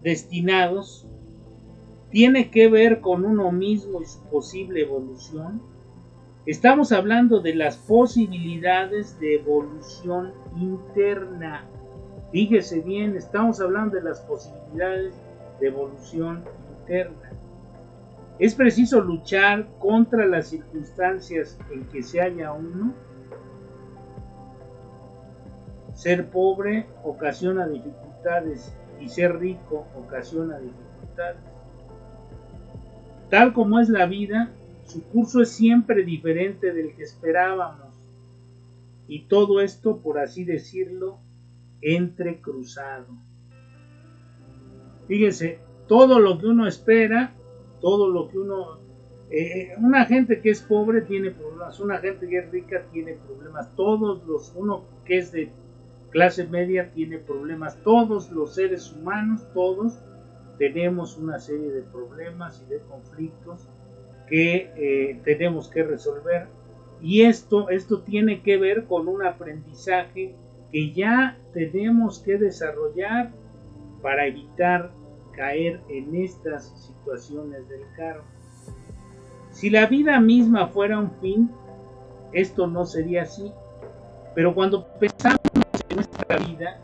destinados, tiene que ver con uno mismo y su posible evolución. Estamos hablando de las posibilidades de evolución interna. Fíjese bien, estamos hablando de las posibilidades de evolución interna. Es preciso luchar contra las circunstancias en que se halla uno. Ser pobre ocasiona dificultades y ser rico ocasiona dificultades. Tal como es la vida, su curso es siempre diferente del que esperábamos. Y todo esto, por así decirlo, entrecruzado. Fíjese, todo lo que uno espera, todo lo que uno... una gente que es pobre tiene problemas, una gente que es rica tiene problemas, uno que es de clase media tiene problemas, todos los seres humanos, todos tenemos una serie de problemas y de conflictos que tenemos que resolver. Y esto tiene que ver con un aprendizaje que ya tenemos que desarrollar para evitar caer en estas situaciones del karma. Si la vida misma fuera un fin, esto no sería así. Pero cuando pensamos en nuestra vida,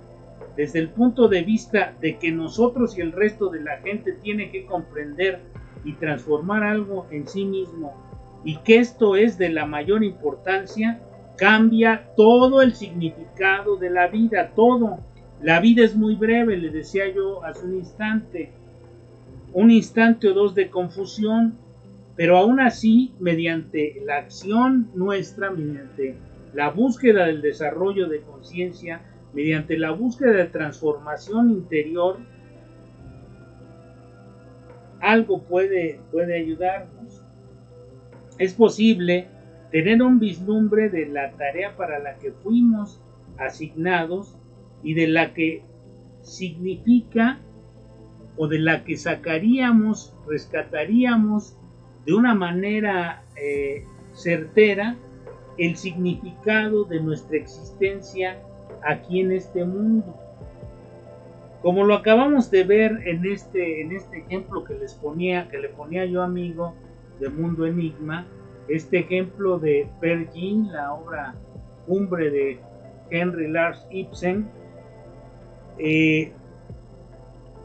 desde el punto de vista de que nosotros y el resto de la gente tiene que comprender y transformar algo en sí mismo, y que esto es de la mayor importancia, cambia todo el significado de la vida, todo. La vida es muy breve, le decía yo hace un instante o dos de confusión, pero aún así, mediante la acción nuestra, mediante la búsqueda del desarrollo de conciencia, mediante la búsqueda de transformación interior, algo puede ayudarnos. Es posible tener un vislumbre de la tarea para la que fuimos asignados y de la que significa o de la que sacaríamos, rescataríamos de una manera certera el significado de nuestra existencia aquí en este mundo. Como lo acabamos de ver en este ejemplo que le ponía yo, amigo, de Mundo Enigma, este ejemplo de Peer Gynt, la obra cumbre de Henry Lars Ibsen.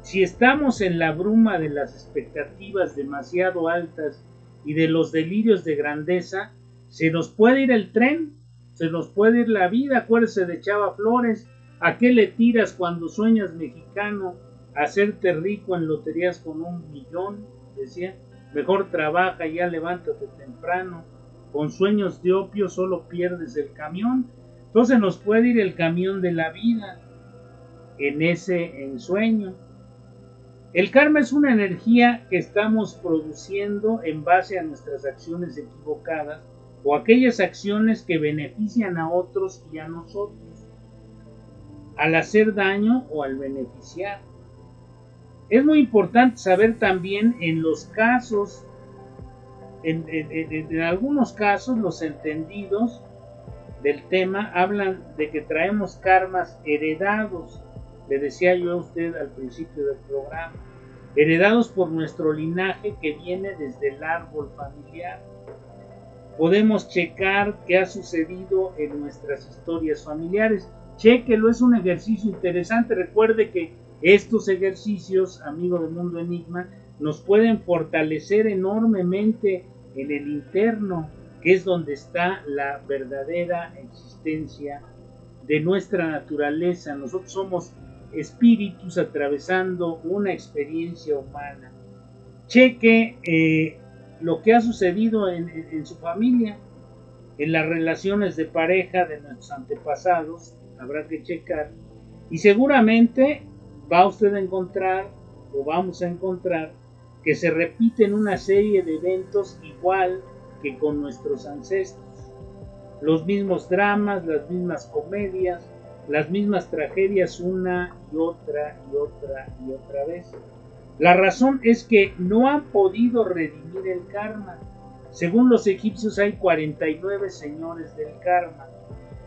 Si estamos en la bruma de las expectativas demasiado altas y de los delirios de grandeza, se nos puede ir el tren, se nos puede ir la vida. Acuérdese de Chava Flores: ¿a qué le tiras cuando sueñas, mexicano? Hacerte rico en loterías con 1,000,000, decía. Mejor trabaja y ya levántate temprano. Con sueños de opio solo pierdes el camión. Entonces nos puede ir el camión de la vida en ese ensueño. El karma es una energía que estamos produciendo en base a nuestras acciones equivocadas o aquellas acciones que benefician a otros y a nosotros, al hacer daño o al beneficiar. Es muy importante saber también en los casos, en algunos casos, los entendidos del tema hablan de que traemos karmas heredados. Le decía yo a usted al principio del programa, heredados por nuestro linaje que viene desde el árbol familiar. Podemos checar qué ha sucedido en nuestras historias familiares. Chéquelo, es un ejercicio interesante. Recuerde que estos ejercicios, amigo de Mundo Enigma, nos pueden fortalecer enormemente en el interno, que es donde está la verdadera existencia de nuestra naturaleza. Nosotros somos espíritus atravesando una experiencia humana. Cheque lo que ha sucedido en su familia, en las relaciones de pareja de nuestros antepasados, habrá que checar, y seguramente va usted a encontrar, o vamos a encontrar, que se repiten una serie de eventos igual que con nuestros ancestros. Los mismos dramas, las mismas comedias, las mismas tragedias una y otra y otra y otra vez. La razón es que no han podido redimir el karma. Según los egipcios hay 49 señores del karma.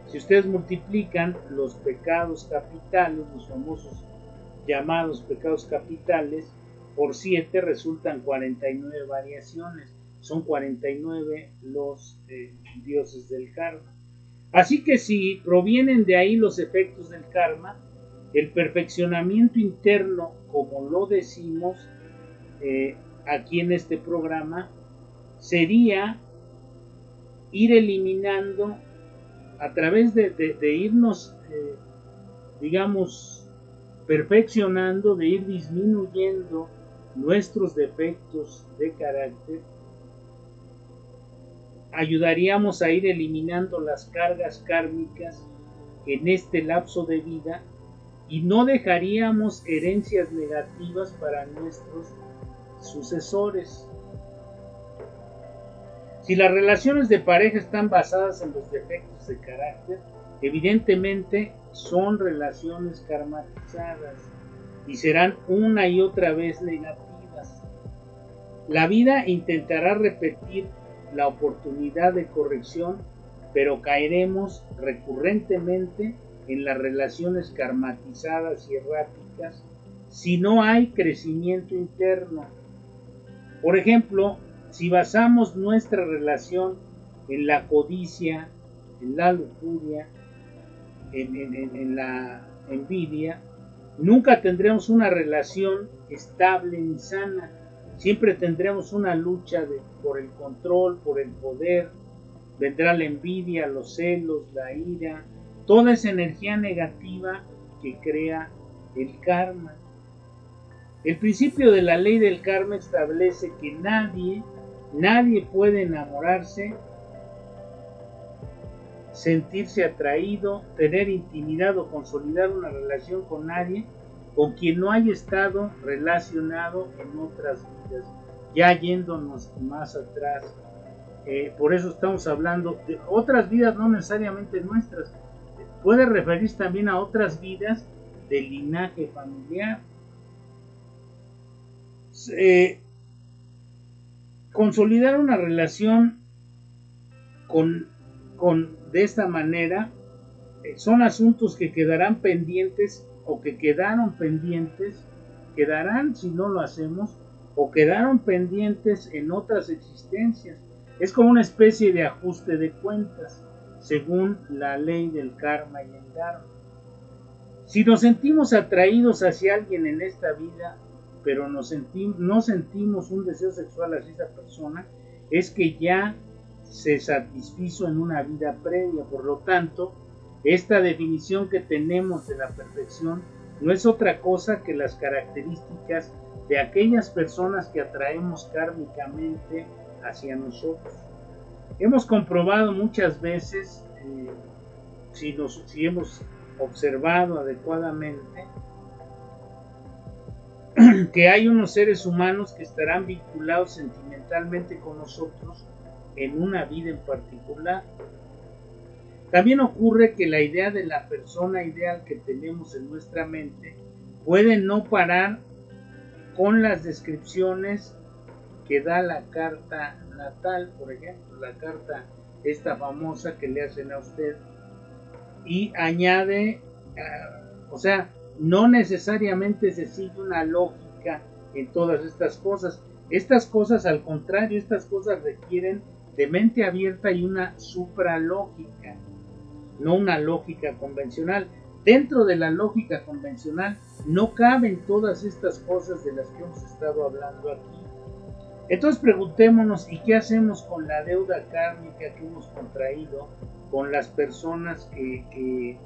Si ustedes multiplican los pecados capitales, los famosos llamados pecados capitales, por 7 resultan 49 variaciones. Son 49 los dioses del karma. Así que si provienen de ahí los efectos del karma, el perfeccionamiento interno, como lo decimos, aquí en este programa sería ir eliminando a través de irnos, digamos, perfeccionando, de ir disminuyendo nuestros defectos de carácter, ayudaríamos a ir eliminando las cargas kármicas en este lapso de vida y no dejaríamos herencias negativas para nuestros sucesores. Si las relaciones de pareja están basadas en los defectos de carácter, evidentemente son relaciones karmatizadas y serán una y otra vez negativas. La vida intentará repetir la oportunidad de corrección, pero caeremos recurrentemente en las relaciones karmatizadas y erráticas si no hay crecimiento interno. Por ejemplo, si basamos nuestra relación en la codicia, en la lujuria, en la envidia, nunca tendremos una relación estable ni sana. Siempre tendremos una lucha por el control, por el poder. Vendrá la envidia, los celos, la ira, toda esa energía negativa que crea el karma. El principio de la ley del karma establece que nadie puede enamorarse, sentirse atraído, tener intimidad o consolidar una relación con nadie con quien no haya estado relacionado en otras vidas. Ya yéndonos más atrás, por eso estamos hablando de otras vidas, no necesariamente nuestras. Puede referirse también a otras vidas del linaje familiar. Consolidar una relación de esta manera son asuntos que quedarán pendientes o que quedaron pendientes, quedarán si no lo hacemos, o quedaron pendientes en otras existencias. Es como una especie de ajuste de cuentas según la ley del karma y el dharma. Si nos sentimos atraídos hacia alguien en esta vida, pero no sentimos un deseo sexual hacia esa persona, es que ya se satisfizo en una vida previa. Por lo tanto, esta definición que tenemos de la perfección no es otra cosa que las características de aquellas personas que atraemos kármicamente hacia nosotros. Hemos comprobado muchas veces, si hemos observado adecuadamente, que hay unos seres humanos que estarán vinculados sentimentalmente con nosotros en una vida en particular. También ocurre que la idea de la persona ideal que tenemos en nuestra mente puede no parar con las descripciones que da la carta natal, por ejemplo, la carta esta famosa que le hacen a usted, y añade, o sea, no necesariamente se sigue una lógica en todas estas cosas. Estas cosas, al contrario, estas cosas requieren de mente abierta y una supralógica, no una lógica convencional. Dentro de la lógica convencional no caben todas estas cosas de las que hemos estado hablando aquí. Entonces preguntémonos, ¿y qué hacemos con la deuda kármica que hemos contraído con las personas que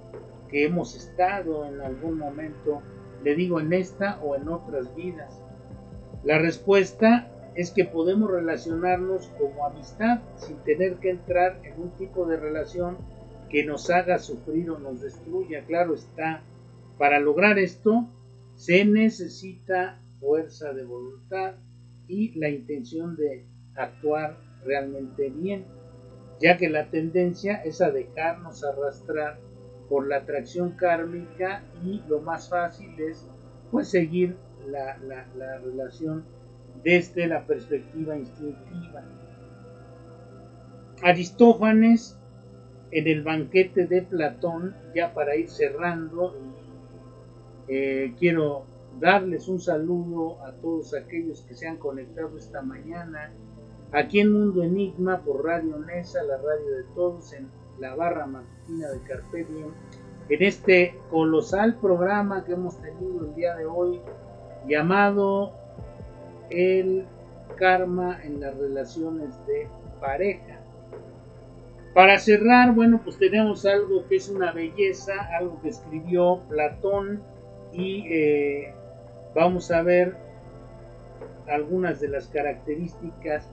hemos estado en algún momento, le digo, en esta o en otras vidas? La respuesta es que podemos relacionarnos como amistad sin tener que entrar en un tipo de relación que nos haga sufrir o nos destruya. Claro está, para lograr esto se necesita fuerza de voluntad y la intención de actuar realmente bien, ya que la tendencia es a dejarnos arrastrar por la atracción kármica y lo más fácil es pues seguir la relación desde la perspectiva instintiva. Aristófanes, en el banquete de Platón, ya para ir cerrando, quiero darles un saludo a todos aquellos que se han conectado esta mañana aquí en Mundo Enigma por Radio Nesa, la radio de todos, en la barra matutina de Carpe Diem, en este colosal programa que hemos tenido el día de hoy llamado el karma en las relaciones de pareja. Para cerrar, bueno, pues tenemos algo que es una belleza, algo que escribió Platón, y vamos a ver algunas de las características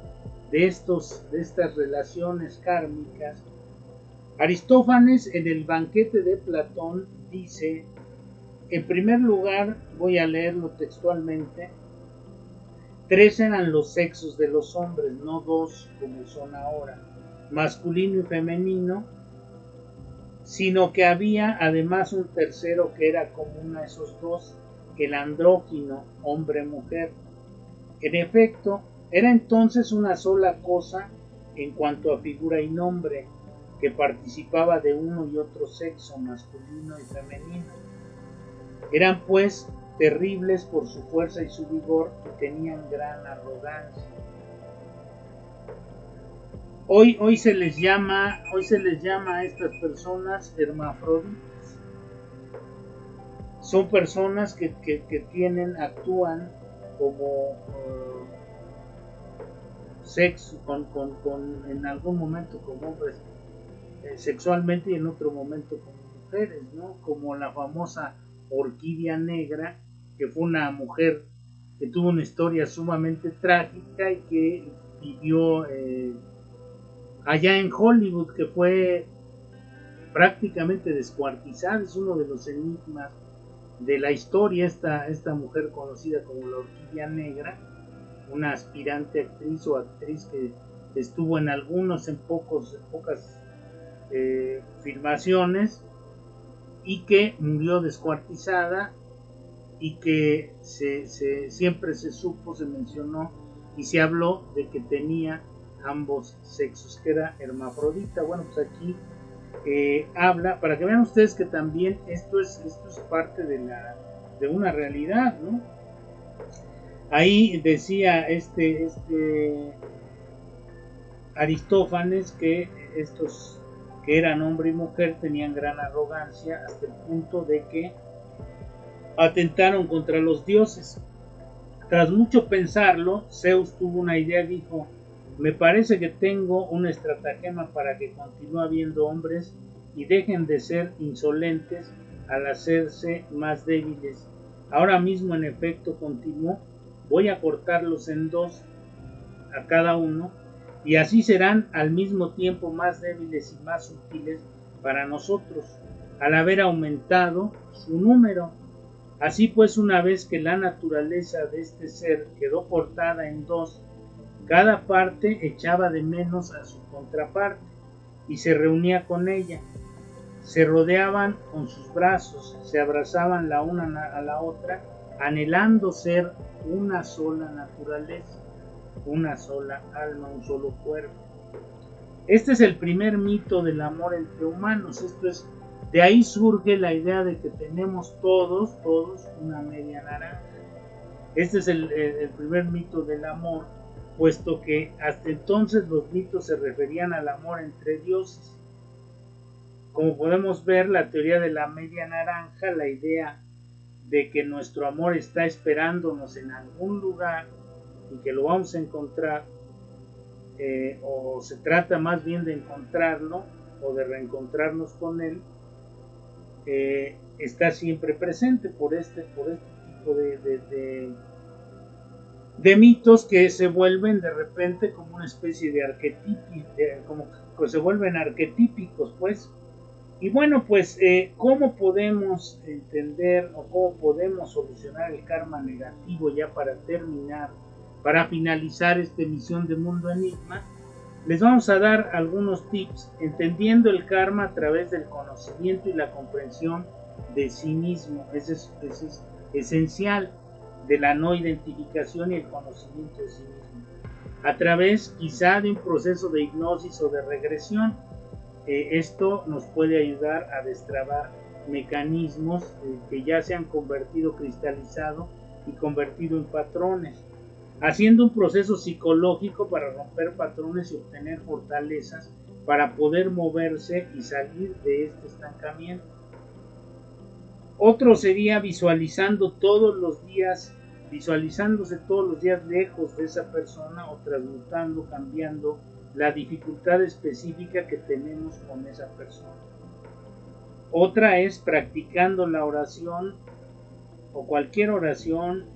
de estas relaciones kármicas. Aristófanes, en el banquete de Platón, dice, en primer lugar, voy a leerlo textualmente: 3 eran los sexos de los hombres, no 2 como son ahora, masculino y femenino, sino que había además un tercero que era común a esos dos, el andrógino, hombre-mujer. En efecto, era entonces una sola cosa en cuanto a figura y nombre, que participaba de uno y otro sexo, masculino y femenino. Eran pues terribles por su fuerza y su vigor, y tenían gran arrogancia. Hoy se les llama a estas personas hermafroditas. Son personas que actúan como sexo, en algún momento como hombres sexualmente, y en otro momento como mujeres, ¿no? Como la famosa Orquídea Negra, que fue una mujer que tuvo una historia sumamente trágica y que vivió allá en Hollywood, que fue prácticamente descuartizada. Es uno de los enigmas de la historia, esta mujer conocida como la Orquídea Negra, una aspirante actriz o actriz que estuvo en pocas filmaciones, y que murió descuartizada, y que siempre se supo, se mencionó y se habló de que tenía ambos sexos, que era hermafrodita. Bueno, pues aquí habla, para que vean ustedes que también esto es parte de una realidad, ¿no? Ahí decía Aristófanes que estos que eran hombre y mujer tenían gran arrogancia, hasta el punto de que atentaron contra los dioses. Tras mucho pensarlo, Zeus tuvo una idea y dijo: me parece que tengo un estratagema para que continúe habiendo hombres y dejen de ser insolentes al hacerse más débiles. Ahora mismo, en efecto, continuó, voy a cortarlos en 2 a cada uno, y así serán al mismo tiempo más débiles y más útiles para nosotros, al haber aumentado su número. Así pues, una vez que la naturaleza de este ser quedó cortada en 2, cada parte echaba de menos a su contraparte y se reunía con ella. Se rodeaban con sus brazos, se abrazaban la una a la otra, anhelando ser una sola naturaleza, una sola alma, un solo cuerpo. Este es el primer mito del amor entre humanos. De ahí surge la idea de que tenemos todos una media naranja. Este es el primer mito del amor, puesto que hasta entonces los mitos se referían al amor entre dioses. Como podemos ver, la teoría de la media naranja, la idea de que nuestro amor está esperándonos en algún lugar y que lo vamos a encontrar, o se trata más bien de encontrarlo o de reencontrarnos con él, está siempre presente por este tipo de mitos, que se vuelven de repente como una especie de arquetipos, como se vuelven arquetípicos, pues. Y bueno, pues, ¿cómo podemos entender o cómo podemos solucionar el karma negativo ya para terminar, para finalizar esta emisión de Mundo Enigma? Les vamos a dar algunos tips entendiendo el karma a través del conocimiento y la comprensión de sí mismo. Ese es esencial, de la no identificación y el conocimiento de sí mismo. A través quizá de un proceso de hipnosis o de regresión. Esto nos puede ayudar a destrabar mecanismos que ya se han cristalizado y convertido en patrones, haciendo un proceso psicológico para romper patrones y obtener fortalezas para poder moverse y salir de este estancamiento. Otro sería visualizando todos los días visualizándose todos los días lejos de esa persona o transmutando, cambiando la dificultad específica que tenemos con esa persona. Otra es practicando la oración o cualquier oración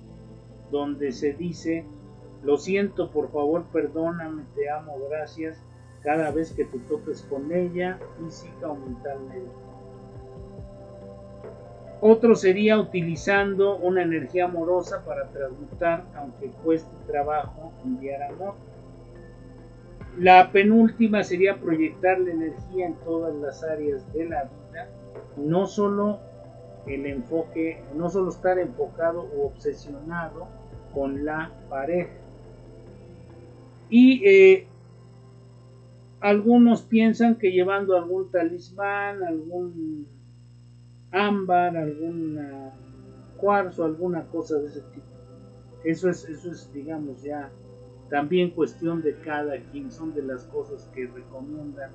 donde se dice: lo siento, por favor, perdóname, te amo, gracias, cada vez que te topes con ella, física o mentalmente. Otro sería utilizando una energía amorosa para transmutar, aunque cueste trabajo, enviar amor. La penúltima sería proyectar la energía en todas las áreas de la vida, no solo el enfoque, no solo estar enfocado o obsesionado con la pareja. Y algunos piensan que llevando algún talismán, algún ámbar, algún cuarzo, alguna cosa de ese tipo. Eso es, digamos, ya también cuestión de cada quien, son de las cosas que recomiendan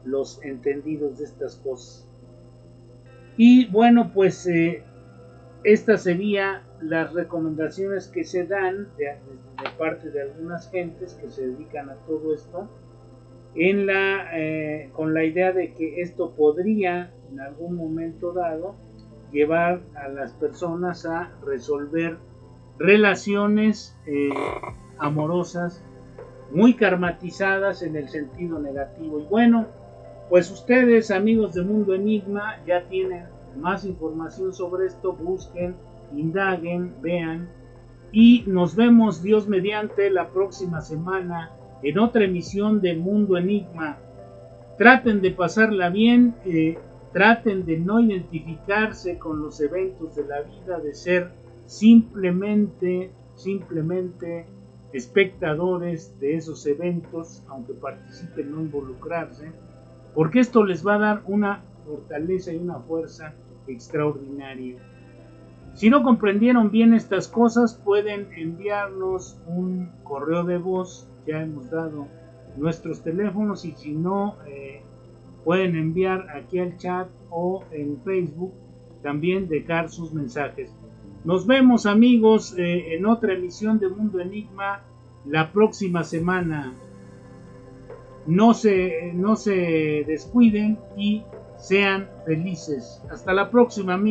los entendidos de estas cosas. Y bueno, pues estas serían las recomendaciones que se dan de parte de algunas gentes que se dedican a todo esto, con la idea de que esto podría en algún momento dado llevar a las personas a resolver relaciones amorosas muy karmatizadas en el sentido negativo. Y bueno, pues ustedes, amigos de Mundo Enigma, ya tienen más información sobre esto. Busquen, indaguen, vean, y nos vemos, Dios mediante, la próxima semana en otra emisión de Mundo Enigma. Traten de pasarla bien, traten de no identificarse con los eventos de la vida, de ser simplemente espectadores de esos eventos, aunque participen, no involucrarse, porque esto les va a dar una fortaleza y una fuerza extraordinaria. Si no comprendieron bien estas cosas, pueden enviarnos un correo de voz. Ya hemos dado nuestros teléfonos, y si no, pueden enviar aquí al chat o en Facebook, también dejar sus mensajes. Nos vemos, amigos, en otra emisión de Mundo Enigma la próxima semana. No se descuiden y sean felices. Hasta la próxima, amigos.